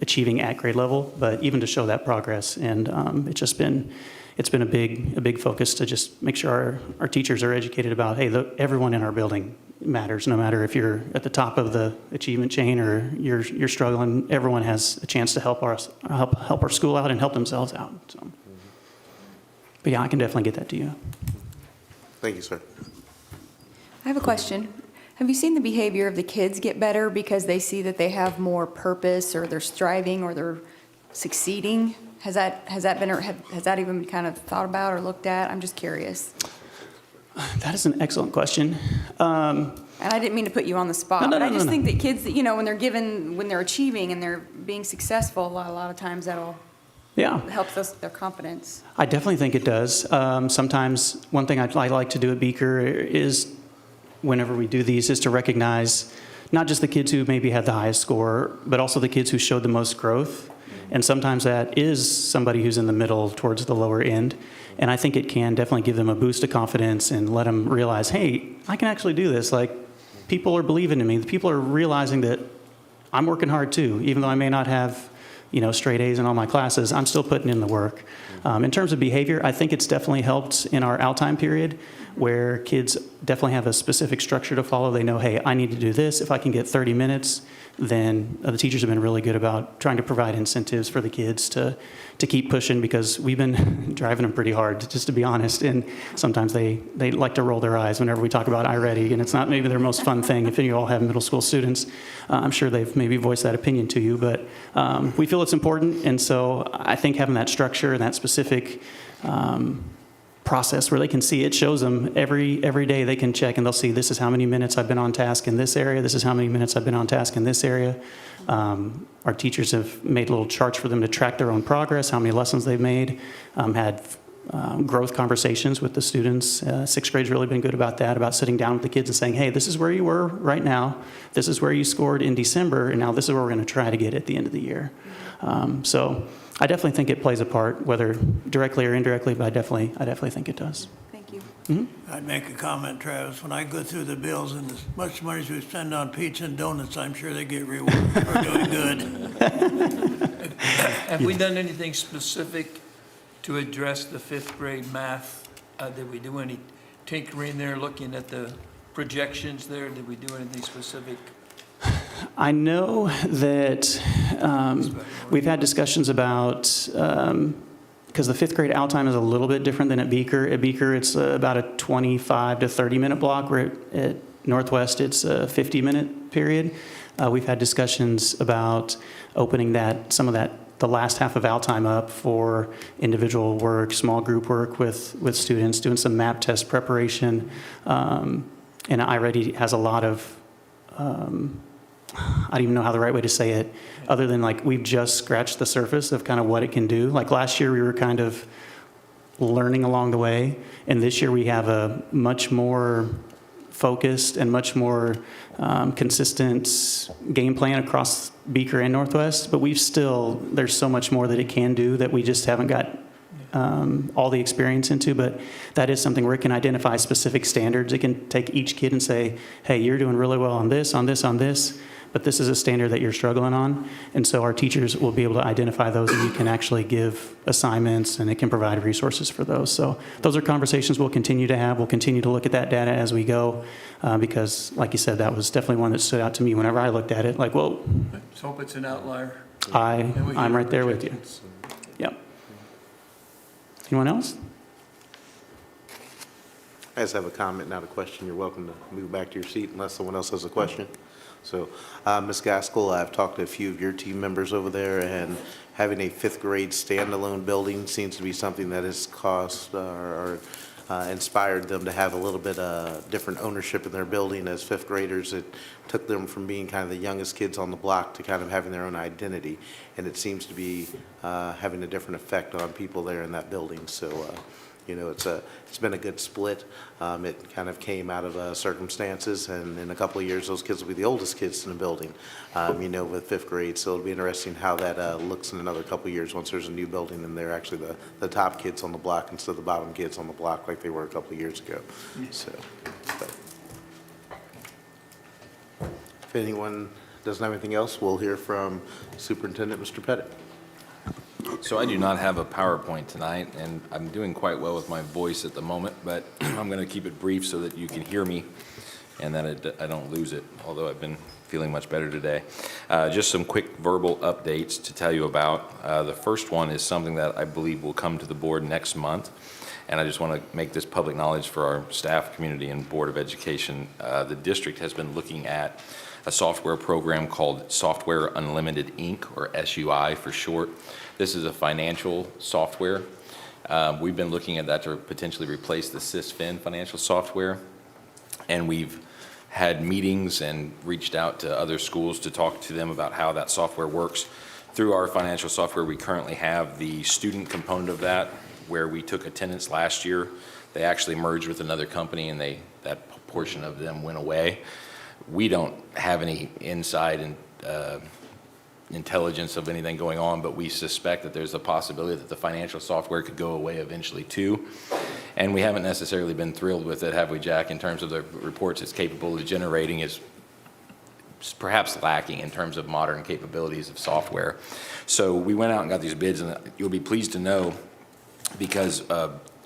achieving at grade level, but even to show that progress. And it's been a big focus to just make sure our teachers are educated about, hey, everyone in our building matters, no matter if you're at the top of the achievement chain or you're struggling. Everyone has a chance to help our school out and help themselves out. So, but yeah, I can definitely get that to you. Thank you, sir. I have a question. Have you seen the behavior of the kids get better because they see that they have more purpose, or they're striving, or they're succeeding? Has that been, or has that even kind of thought about or looked at? I'm just curious. That is an excellent question. And I didn't mean to put you on the spot, but I just No. think that kids, when they're achieving and they're being successful, a lot of times that'll Yeah. help their confidence. I definitely think it does. Sometimes one thing I like to do at Beaker is, whenever we do these, is to recognize not just the kids who maybe had the highest score, but also the kids who showed the most growth. And sometimes that is somebody who's in the middle towards the lower end. And I think it can definitely give them a boost of confidence and let them realize, hey, I can actually do this. Like, people are believing in me. People are realizing that I'm working hard too, even though I may not have, straight A's in all my classes, I'm still putting in the work. In terms of behavior, I think it's definitely helped in our out time period, where kids definitely have a specific structure to follow. They know, hey, I need to do this. If I can get 30 minutes, then the teachers have been really good about trying to provide incentives for the kids to keep pushing, because we've been driving them pretty hard, just to be honest. And sometimes they like to roll their eyes whenever we talk about iReady, and it's not maybe their most fun thing. If you all have middle school students, I'm sure they've maybe voiced that opinion to you, but we feel it's important. And so I think having that structure and that specific process where they can see, it shows them every day they can check and they'll see, this is how many minutes I've been on task in this area, this is how many minutes I've been on task in this area. Our teachers have made little charts for them to track their own progress, how many lessons they've made, had growth conversations with the students. Sixth grade's really been good about that, about sitting down with the kids and saying, hey, this is where you were right now, this is where you scored in December, and now this is where we're going to try to get at the end of the year. So I definitely think it plays a part, whether directly or indirectly, but I definitely think it does. Thank you. I'd make a comment, Travis. When I go through the bills and as much money as we spend on pizza and donuts, I'm sure they get rewarded for doing good. Have we done anything specific to address the fifth grade math? Did we do any tinkering there, looking at the projections there? Did we do anything specific? I know that we've had discussions about, because the fifth grade out time is a little bit different than at Beaker. At Beaker, it's about a 25 to 30-minute block, where at Northwest, it's a 50-minute period. We've had discussions about opening the last half of out time up for individual work, small group work with students, doing some map test preparation. And iReady has a lot of, I don't even know how the right way to say it, other than like we've just scratched the surface of kind of what it can do. Like last year we were kind of learning along the way, and this year we have a much more focused and much more consistent game plan across Beaker and Northwest, but there's so much more that it can do that we just haven't got all the experience into. But that is something where it can identify specific standards. It can take each kid and say, hey, you're doing really well on this, on this, on this. but this is a standard that you're struggling on. And so our teachers will be able to identify those, and you can actually give assignments, and it can provide resources for those. So those are conversations we'll continue to have. We'll continue to look at that data as we go, because like you said, that was definitely one that stood out to me whenever I looked at it, like, whoa, Let's hope it's an outlier. I'm right there with you. Yep. Anyone else? I just have a comment, not a question. You're welcome to move back to your seat unless someone else has a question. So, Ms. Gaskell, I've talked to a few of your team members over there, and having a fifth grade standalone building seems to be something that has cost or inspired them to have a little bit different ownership in their building. As fifth graders, it took them from being kind of the youngest kids on the block to kind of having their own identity, and it seems to be having a different effect on people there in that building. So, you know, it's been a good split. It kind of came out of circumstances, and in a couple of years, those kids will be the oldest kids in the building, you know, with fifth grade. So it'll be interesting how that looks in another couple of years once there's a new building and they're actually the top kids on the block instead of the bottom kids on the block like they were a couple of years ago. So, but if anyone doesn't have anything else, we'll hear from Superintendent Mr. Pettit. So I do not have a PowerPoint tonight, and I'm doing quite well with my voice at the moment, but I'm going to keep it brief so that you can hear me and that I don't lose it, although I've been feeling much better today. Just some quick verbal updates to tell you about. The first one is something that I believe will come to the board next month, and I just want to make this public knowledge for our staff community and Board of Education. The district has been looking at a software program called Software Unlimited Inc., or SUI for short. This is a financial software. We've been looking at that to potentially replace the SysFin financial software, and we've had meetings and reached out to other schools to talk to them about how that software works. Through our financial software, we currently have the student component of that, where we took attendance last year. They actually merged with another company, and that portion of them went away. We don't have any inside and intelligence of anything going on, but we suspect that there's a possibility that the financial software could go away eventually too. And we haven't necessarily been thrilled with it, have we, Jack, in terms of the reports it's capable of generating is perhaps lacking in terms of modern capabilities of software. So we went out and got these bids, and you'll be pleased to know, because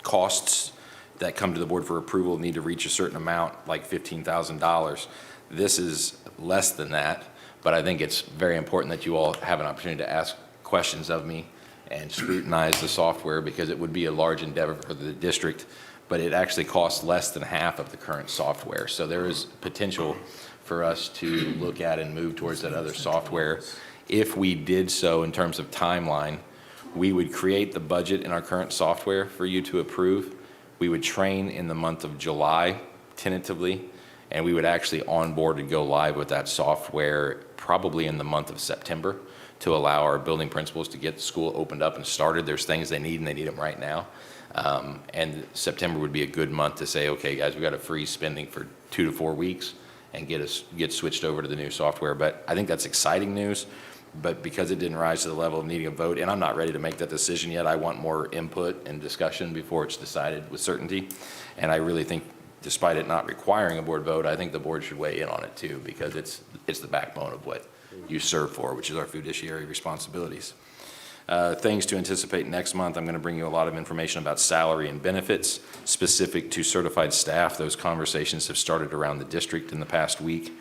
costs that come to the board for approval need to reach a certain amount, like $15,000. This is less than that. But I think it's very important that you all have an opportunity to ask questions of me and scrutinize the software, because it would be a large endeavor for the district, but it actually costs less than half of the current software. So there is potential for us to look at and move towards that other software. If we did so in terms of timeline, we would create the budget in our current software for you to approve. We would train in the month of July, tentatively, and we would actually onboard and go live with that software probably in the month of September to allow our building principals to get the school opened up and started. There's things they need, and they need them right now. And September would be a good month to say, okay, guys, we got to freeze spending for 2 to 4 weeks and get switched over to the new software. But I think that's exciting news. But because it didn't rise to the level of needing a vote, and I'm not ready to make that decision yet, I want more input and discussion before it's decided with certainty. And I really think, despite it not requiring a board vote, I think the board should weigh in on it too, because it's the backbone of what you serve for, which is our fiduciary responsibilities. Things to anticipate next month, I'm going to bring you a lot of information about salary and benefits specific to certified staff. Those conversations have started around the district in the past week,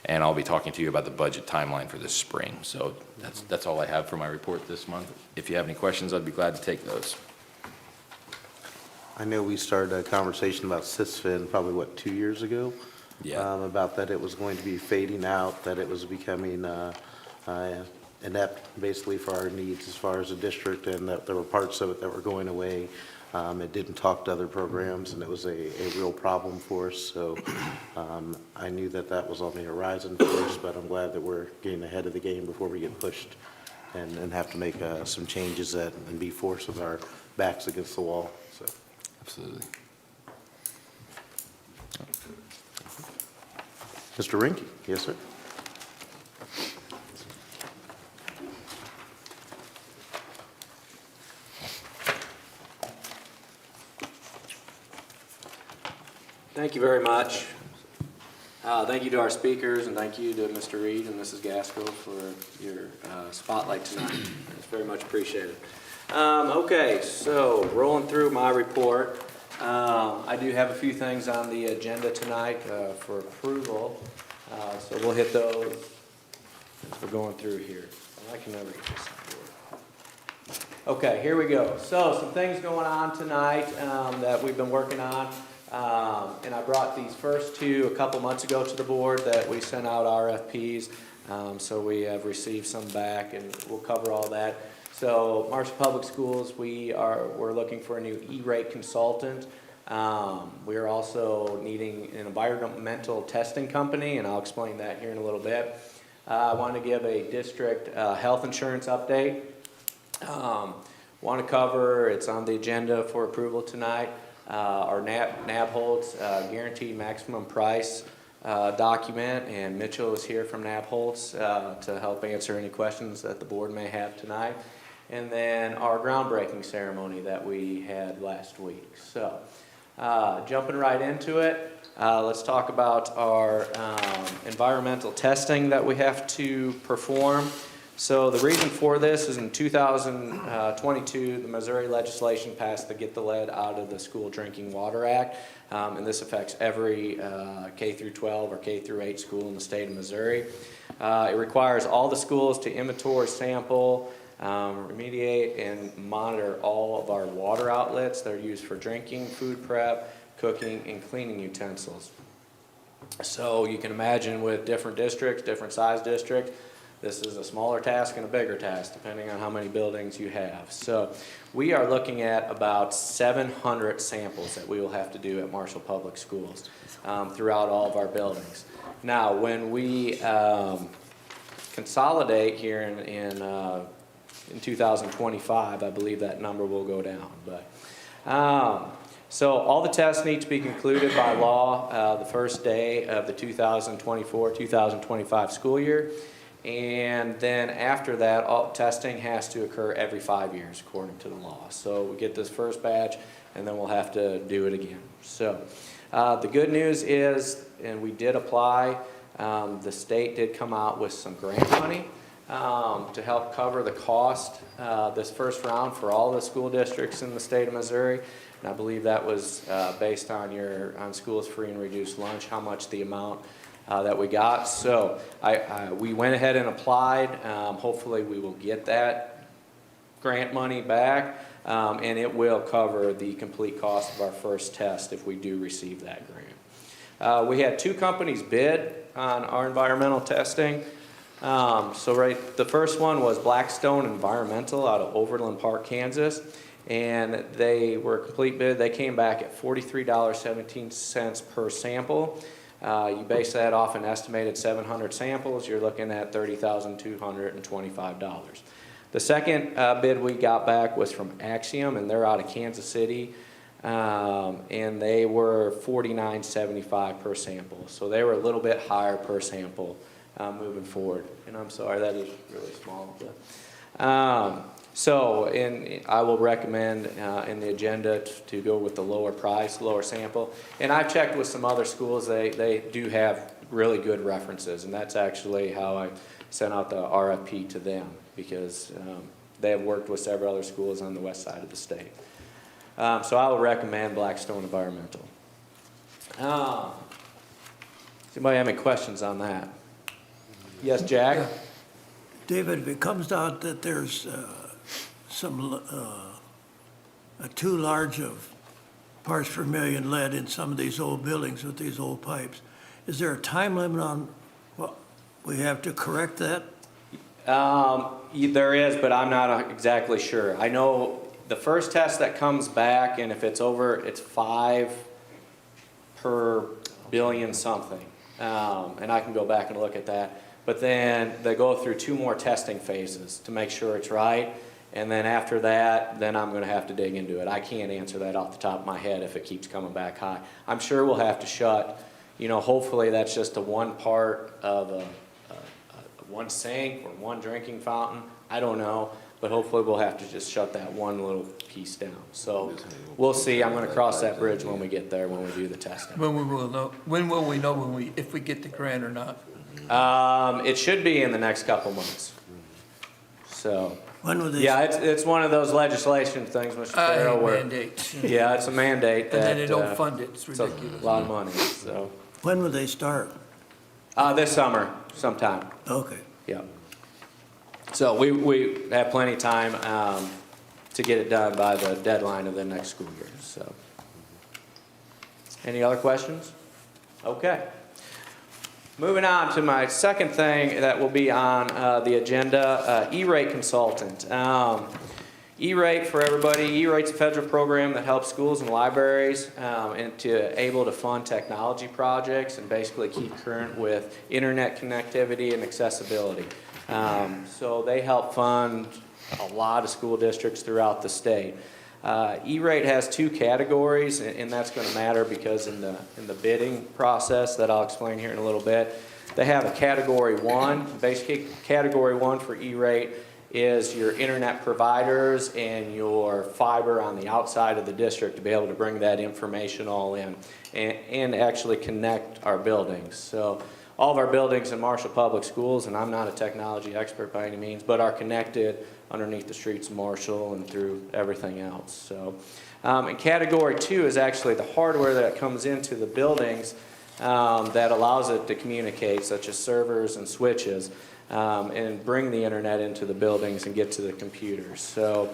and I'll be talking to you about the budget timeline for this spring. So that's all I have for my report this month. If you have any questions, I'd be glad to take those. I know we started a conversation about SysFin probably, 2 years ago? Yeah. About that it was going to be fading out, that it was becoming inept basically for our needs as far as a district, and that there were parts of it that were going away. It didn't talk to other programs, and it was a real problem for us. So I knew that was on the horizon for us, but I'm glad that we're getting ahead of the game before we get pushed and have to make some changes and be forced with our backs against the wall. So. Absolutely. Mr. Rinke, yes, sir. Thank you very much. Thank you to our speakers, and thank you to Mr. Reed and Mrs. Gaskell for your spotlight tonight. It's very much appreciated. Okay, so rolling through my report. I do have a few things on the agenda tonight for approval, so we'll hit those as we're going through here. I can never get this on board. Okay, here we go. So some things going on tonight that we've been working on. And I brought these first two a couple months ago to the board that we sent out RFPs. So we have received some back, and we'll cover all that. So Marshall Public Schools, we're looking for a new E-rate consultant. We're also needing an environmental testing company, and I'll explain that here in a little bit. I want to give a district health insurance update. Want to cover, it's on the agenda for approval tonight, our Nabholz guaranteed maximum price document, and Mitchell is here from Nabholz to help answer any questions that the board may have tonight. And then our groundbreaking ceremony that we had last week. So jumping right into it, let's talk about our environmental testing that we have to perform. So the reason for this is in 2022, the Missouri legislation passed the Get the Lead Out of the School Drinking Water Act, and this affects every K through 12 or K through 8 school in the state of Missouri. It requires all the schools to inventory, sample, remediate, and monitor all of our water outlets that are used for drinking, food prep, cooking, and cleaning utensils. So you can imagine with different districts, different size districts, this is a smaller task and a bigger task, depending on how many buildings you have. So we are looking at about 700 samples that we will have to do at Marshall Public Schools throughout all of our buildings. Now, when we consolidate here in 2025, I believe that number will go down. But so all the tests need to be concluded by law the first day of the 2024-2025 school year. And then after that, all testing has to occur every 5 years according to the law. So we get this first batch, and then we'll have to do it again. So the good news is, and we did apply, the state did come out with some grant money to help cover the cost this first round for all the school districts in the state of Missouri. And I believe that was based on on Schools Free and Reduced Lunch, how much the amount that we got. So we went ahead and applied. Hopefully we will get that grant money back, and it will cover the complete cost of our first test if we do receive that grant. We had 2 companies bid on our environmental testing. The first one was Blackstone Environmental out of Overland Park, Kansas, and they were a complete bid. They came back at $43.17 per sample. You base that off an estimated 700 samples, you're looking at $30,225. The second bid we got back was from Axiom, and they're out of Kansas City, and they were $49.75 per sample. So they were a little bit higher per sample moving forward. And I'm sorry, that is really small. But, I will recommend in the agenda to go with the lower price, lower sample. And I've checked with some other schools, they do have really good references, and that's actually how I sent out the RFP to them, because they have worked with several other schools on the west side of the state. So I will recommend Blackstone Environmental. Does anybody have any questions on that? Yes, Jack? David, if it comes out that there's too large of parts per million lead in some of these old buildings with these old pipes, is there a time limit on what we have to correct that? There is, but I'm not exactly sure. I know the first test that comes back, and if it's over, it's 5 per billion something. And I can go back and look at that. But then they go through 2 more testing phases to make sure it's right. And then after that, then I'm going to have to dig into it. I can't answer that off the top of my head if it keeps coming back high. I'm sure we'll have to shut, hopefully that's just a one part of one sink or one drinking fountain. I don't know. but hopefully we'll have to just shut that one little piece down. So we'll see. I'm going to cross that bridge when we get there, when we do the testing. When will we know if we get the grant or not? It should be in the next couple months. So, When will they? yeah, it's one of those legislation things, Mr. I Farrell, hate where, mandates. yeah, it's a mandate And that, then they don't fund it, it's it's a ridiculous. lot of money, so. When will they start? This summer sometime, Okay. yeah. So we have plenty of time, to get it done by the deadline of the next school year, so. Any other questions? Okay. Moving on to my second thing that will be on the agenda, E-rate consultant. E-rate for everybody, E-rate's a federal program that helps schools and libraries and to able to fund technology projects and basically keep current with internet connectivity and accessibility. So they help fund a lot of school districts throughout the state. E-rate has two categories, and that's going to matter because in the bidding process that I'll explain here in a little bit, they have a category 1. Basically, category 1 for E-rate is your internet providers and your fiber on the outside of the district to be able to bring that information all in and actually connect our buildings. So all of our buildings in Marshall Public Schools, and I'm not a technology expert by any means, but are connected underneath the streets of Marshall and through everything else. So, and category 2 is actually the hardware that comes into the buildings that allows it to communicate, such as servers and switches, and bring the internet into the buildings and get to the computers. So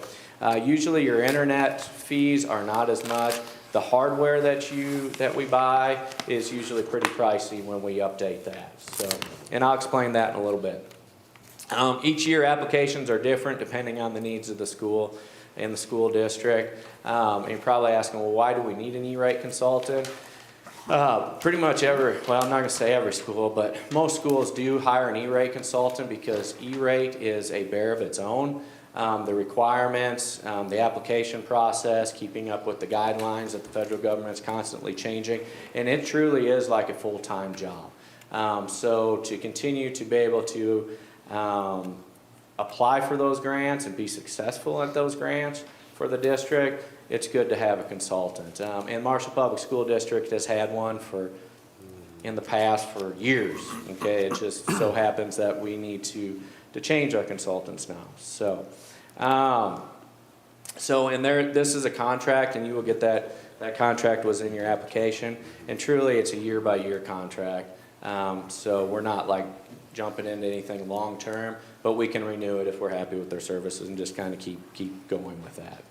usually your internet fees are not as much. The hardware that we buy is usually pretty pricey when we update that. So, and I'll explain that in a little bit. Each year applications are different depending on the needs of the school and the school district. And you're probably asking, well, why do we need an E-rate consultant? Pretty much well, I'm not going to say every school, but most schools do hire an E-rate consultant because E-rate is a bear of its own. The requirements, the application process, keeping up with the guidelines that the federal government is constantly changing, and it truly is like a full-time job. So to continue to be able to apply for those grants and be successful at those grants for the district, it's good to have a consultant. And Marshall Public School District has had one in the past for years. Okay, it just so happens that we need to change our consultants now. So, and this is a contract, and you will get that contract was in your application, and truly it's a year-by-year contract. So we're not like jumping into anything long-term, but we can renew it if we're happy with their services and just kind of keep going with that.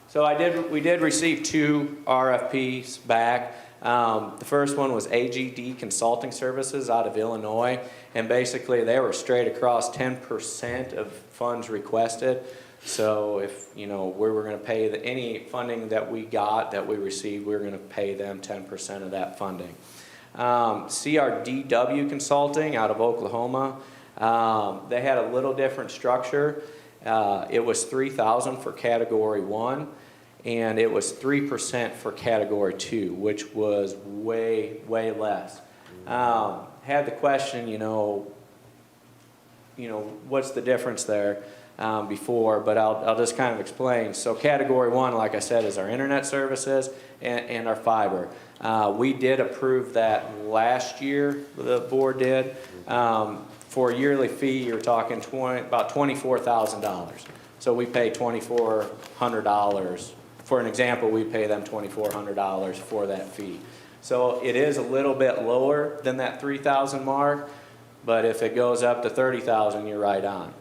So we did receive 2 RFPs back. The first one was AGD Consulting Services out of Illinois, and basically they were straight across 10% of funds requested. So if we were going to pay any funding that we received, we were going to pay them 10% of that funding. CRDW Consulting out of Oklahoma, they had a little different structure. It was $3,000 for category 1, and it was 3% for category 2, which was way, way less. Had the question, what's the difference there before, but I'll just kind of explain. So category 1, like I said, is our internet services and our fiber. We did approve that last year, the board did. For a yearly fee, you're talking about $24,000. So we pay $2,400. For an example, we pay them $2,400 for that fee. So it is a little bit lower than that $3,000 mark, but if it goes up to $30,000, you're right on.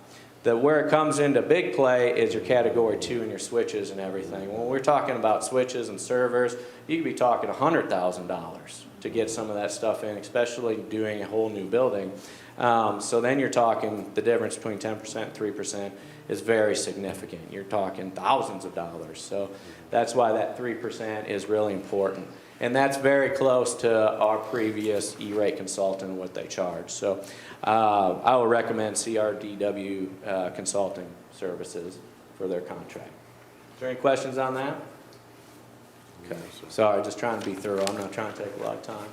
Where it comes into big play is your category 2 and your switches and everything. When we're talking about switches and servers, you could be talking $100,000 to get some of that stuff in, especially doing a whole new building. So then you're talking the difference between 10% and 3% is very significant. You're talking thousands of dollars. So that's why that 3% is really important. And that's very close to our previous E-rate consultant, what they charge. So I will recommend CRDW Consulting Services for their contract. Is there any questions on that? Okay. Sorry, just trying to be thorough. I'm not trying to take a lot of time.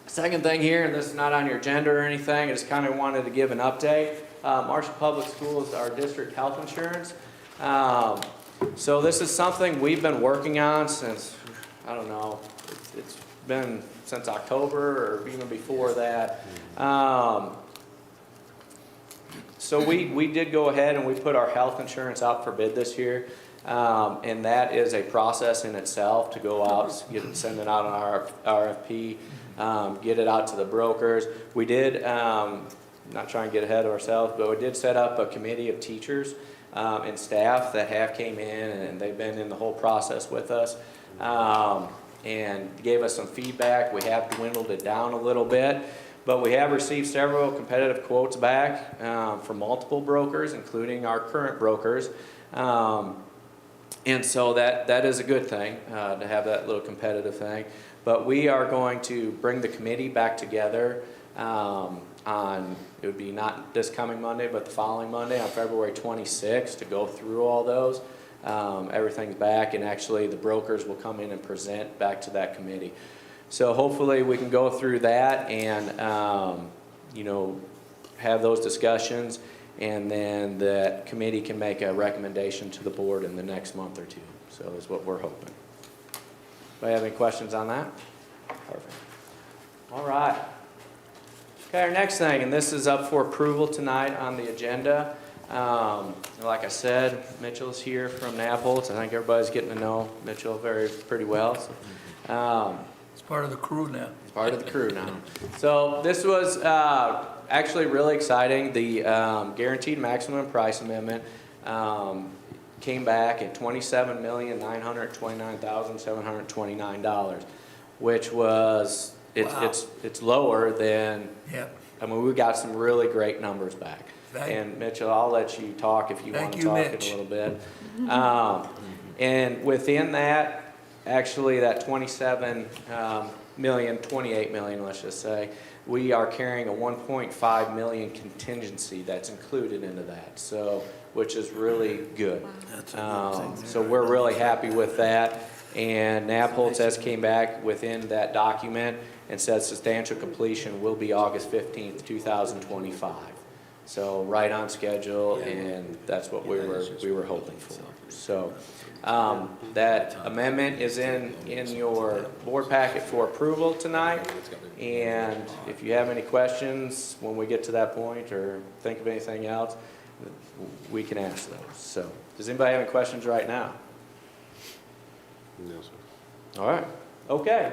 Second thing here, and this is not on your agenda or anything, I just kind of wanted to give an update. Marshall Public Schools, our district health insurance. So this is something we've been working on since, I don't know, it's been since October or even before that. So we did go ahead and we put our health insurance out for bid this year. And that is a process in itself to go out, send it out on our RFP, get it out to the brokers. We did, not trying to get ahead of ourselves, but we did set up a committee of teachers and staff that have came in and they've been in the whole process with us and gave us some feedback. We have dwindled it down a little bit, but we have received several competitive quotes back from multiple brokers, including our current brokers. And so that is a good thing, to have that little competitive thing. But we are going to bring the committee back together on, it would be not this coming Monday, but the following Monday on February 26th to go through all those. Everything's back, and actually the brokers will come in and present back to that committee. So hopefully we can go through that and, you know, have those discussions, and then the committee can make a recommendation to the board in the next month or two. So is what we're hoping. Do I have any questions on that? Perfect. All right. Okay, our next thing, and this is up for approval tonight on the agenda. Like I said, Mitchell's here from Naples. I think everybody's getting to know Mitchell pretty well. So, It's part of the crew now. part of the crew now. So this was actually really exciting. The guaranteed maximum price amendment came back at $27,929,729, which was it's lower than. Yep. I mean, we got some really great numbers back. And Mitchell, I'll let you talk if you want to talk in a little bit. And within that, actually that 28 million, let's just say, we are carrying a 1.5 million contingency that's included into that, so, which is really good. So we're really happy with that. And Nabholz has came back within that document and said substantial completion will be August 15th, 2025. So right on schedule, and that's what we were hoping for. So that amendment is in your board packet for approval tonight. And if you have any questions when we get to that point or think of anything else, we can ask those. So does anybody have any questions right now? No, sir. All right. Okay.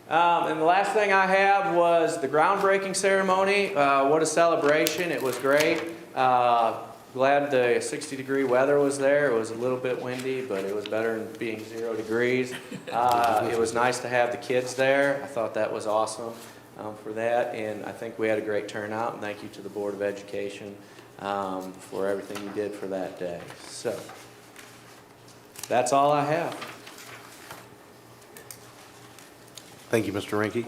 And the last thing I have was the groundbreaking ceremony. What a celebration. It was great. Glad the 60-degree weather was there. It was a little bit windy, but it was better than being 0 degrees. It was nice to have the kids there. I thought that was awesome for that. And I think we had a great turnout. And thank you to the Board of Education for everything you did for that day. So that's all I have. Thank you, Mr. Rinke.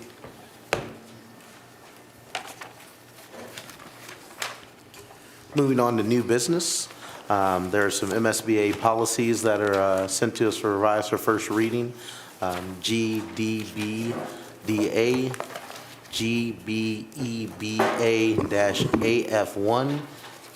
Moving on to new business, there are some MSBA policies that are sent to us for revise for first reading. GDBDA, GBEBA-AF1,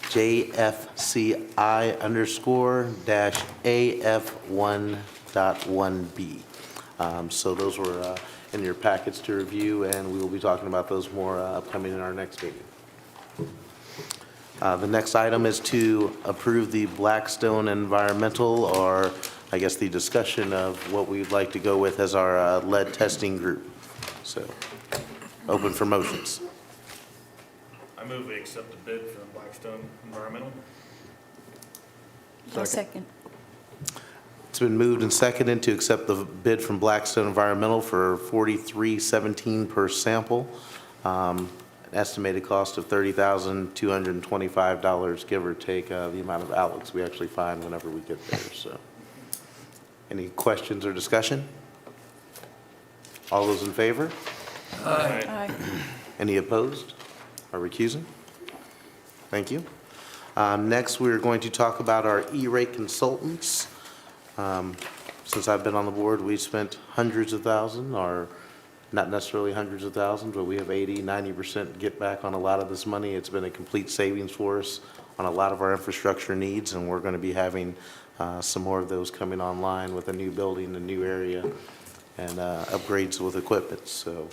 JFCI_-AF1.1B. So those were in your packets to review, and we will be talking about those more upcoming in our next meeting. The next item is to approve the Blackstone Environmental, or I guess the discussion of what we'd like to go with as our lead testing group. So, open for motions. I move we accept the bid from Blackstone Environmental. I'll second. It's been moved and seconded to accept the bid from Blackstone Environmental for $43.17 per sample. An estimated cost of $30,225, give or take the amount of outlets we actually find whenever we get there. So, any questions or discussion? All those in favor? Aye. Any opposed or recusing? Thank you. Next, we're going to talk about our E-rate consultants. Since I've been on the board, we've spent hundreds of thousands, or not necessarily hundreds of thousands, but we have 80, 90% get back on a lot of this money. It's been a complete savings for us on a lot of our infrastructure needs, and we're going to be having some more of those coming online with a new building, a new area, and upgrades with equipment. So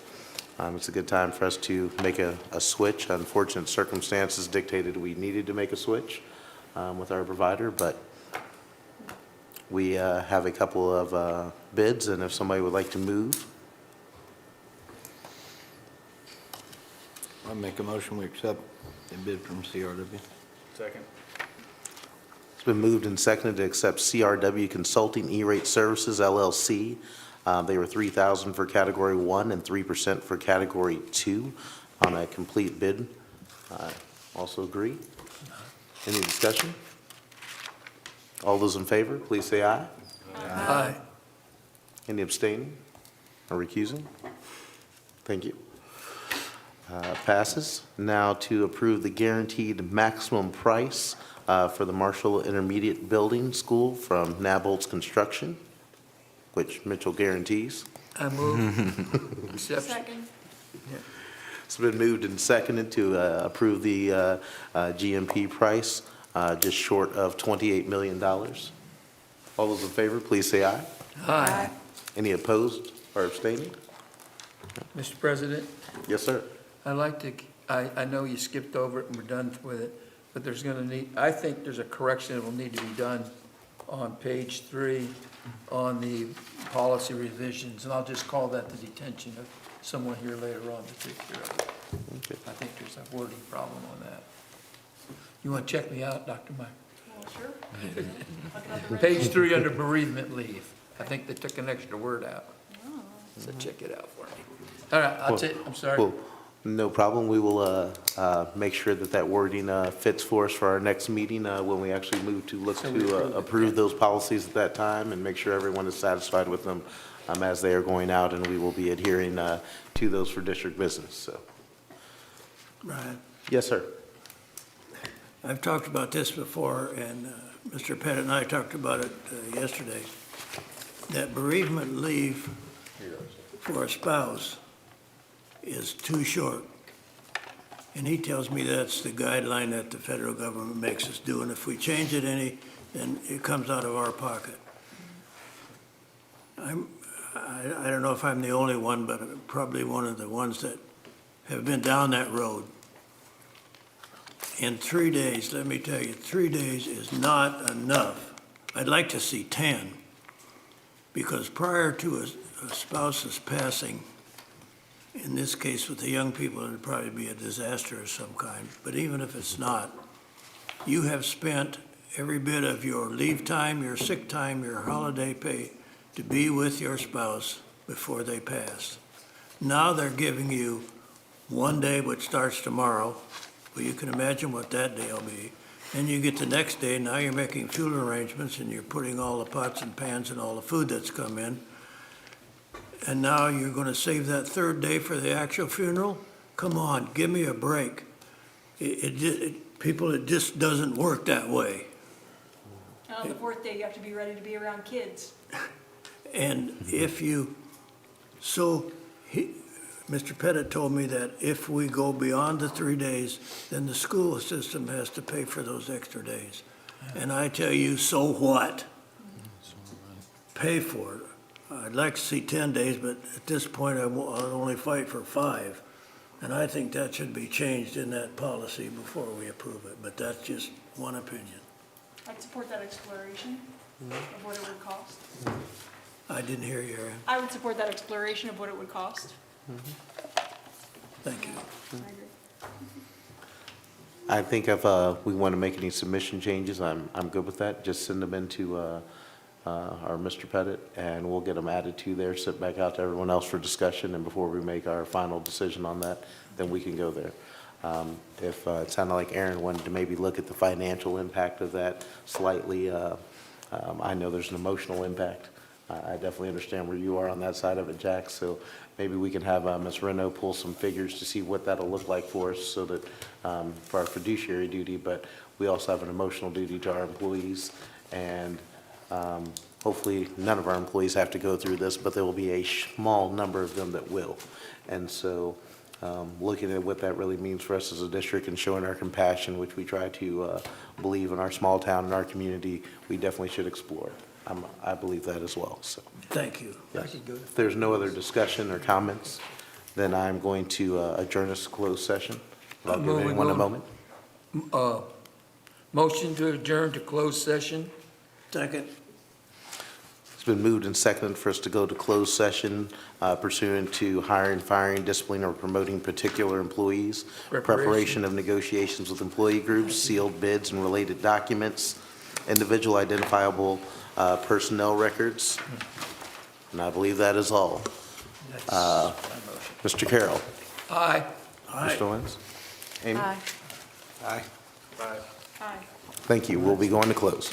it's a good time for us to make a switch. Unfortunate circumstances dictated we needed to make a switch with our provider, but we have a couple of bids, and if somebody would like to move. I make a motion, we accept the bid from CRW. Second. It's been moved and seconded to accept CRW Consulting E-Rate Services LLC. They were $3,000 for Category 1 and 3% for Category 2 on a complete bid. Also agree? Any discussion? All those in favor, please say aye. Aye. Any abstaining or recusing? Thank you. Passes. Now to approve the guaranteed maximum price for the Marshall Intermediate Building School from Nabolt's Construction, which Mitchell guarantees. I move. Accept. Second. It's been moved and seconded to approve the GMP price, just short of $28 million. All those in favor, please say aye. Aye. Any opposed or abstaining? Mr. President, Yes, sir. I'd like to, I know you skipped over it and we're done with it, but there's going to need, I think there's a correction that will need to be done on page 3 on the policy revisions, and I'll just call that the detention of someone here later on to take care of it. Okay. I think there's a wording problem on that. You want to check me out, Dr. Mike? Well, sure. Looking up the Page 3 under bereavement leave. I think they took an extra word out. Oh. So check it out for me. All right, that's it. I'm sorry. Well, no problem. We will make sure that that wording fits for us for our next meeting when we actually move to look So we to approve it, approve those policies at that time and make sure everyone is satisfied with them as they are going out, and we will be adhering to those for district business. So, Brian, yes, sir. I've talked about this before, and Mr. Pettit and I talked about it yesterday, that bereavement leave for a spouse is too short. And he tells me that's the guideline that the federal government makes us do, and if we change it any, then it comes out of our pocket. I don't know if I'm the only one, but I'm probably one of the ones that have been down that road. In 3 days, let me tell you, 3 days is not enough. I'd like to see 10, because prior to a spouse's passing, in this case with the young people, it'd probably be a disaster of some kind, but even if it's not, you have spent every bit of your leave time, your sick time, your holiday pay to be with your spouse before they pass. Now they're giving you 1 day, which starts tomorrow. Well, you can imagine what that day will be. Then you get the next day, now you're making fuel arrangements and you're putting all the pots and pans and all the food that's come in. And now you're going to save that 3rd day for the actual funeral? Come on, give me a break. People, it just doesn't work that way. On the 4th day, you have to be ready to be around kids. And if you, Mr. Pettit told me that if we go beyond the 3 days, then the school system has to pay for those extra days. And I tell you, so what? Pay for it. I'd like to see 10 days, but at this point, I'll only fight for 5. And I think that should be changed in that policy before we approve it, but that's just one opinion. I'd support that exploration of what it would cost. I didn't hear you, Aaron. I would support that exploration of what it would cost. Thank you. I agree. I think if we want to make any submission changes, I'm good with that. Just send them into our Mr. Pettit, and we'll get them added to there, sit back out to everyone else for discussion, and before we make our final decision on that, then we can go there. If it sounded like Aaron wanted to maybe look at the financial impact of that slightly, I know there's an emotional impact. I definitely understand where you are on that side of it, Jack, so maybe we can have Ms. Renault pull some figures to see what that'll look like for us, so that, for our fiduciary duty, but we also have an emotional duty to our employees, and hopefully none of our employees have to go through this, but there will be a small number of them that will. And so looking at what that really means for us as a district and showing our compassion, which we try to believe in our small town and our community, we definitely should explore it. I believe that as well, so. Thank you. Yes. If there's no other discussion or comments, then I'm going to adjourn this closed session. I'll give Moving anyone a on. moment. Motion to adjourn to closed session. Second. It's been moved and seconded for us to go to closed session pursuant to hiring, firing, disciplining, or promoting particular employees, preparation of negotiations with employee groups, sealed bids and related documents, individual identifiable personnel records, and I believe that is all. Mr. Carroll. Aye. Mr. Lentz. Amy. Aye. Aye. Bye. Aye. Thank you. We'll be going to close.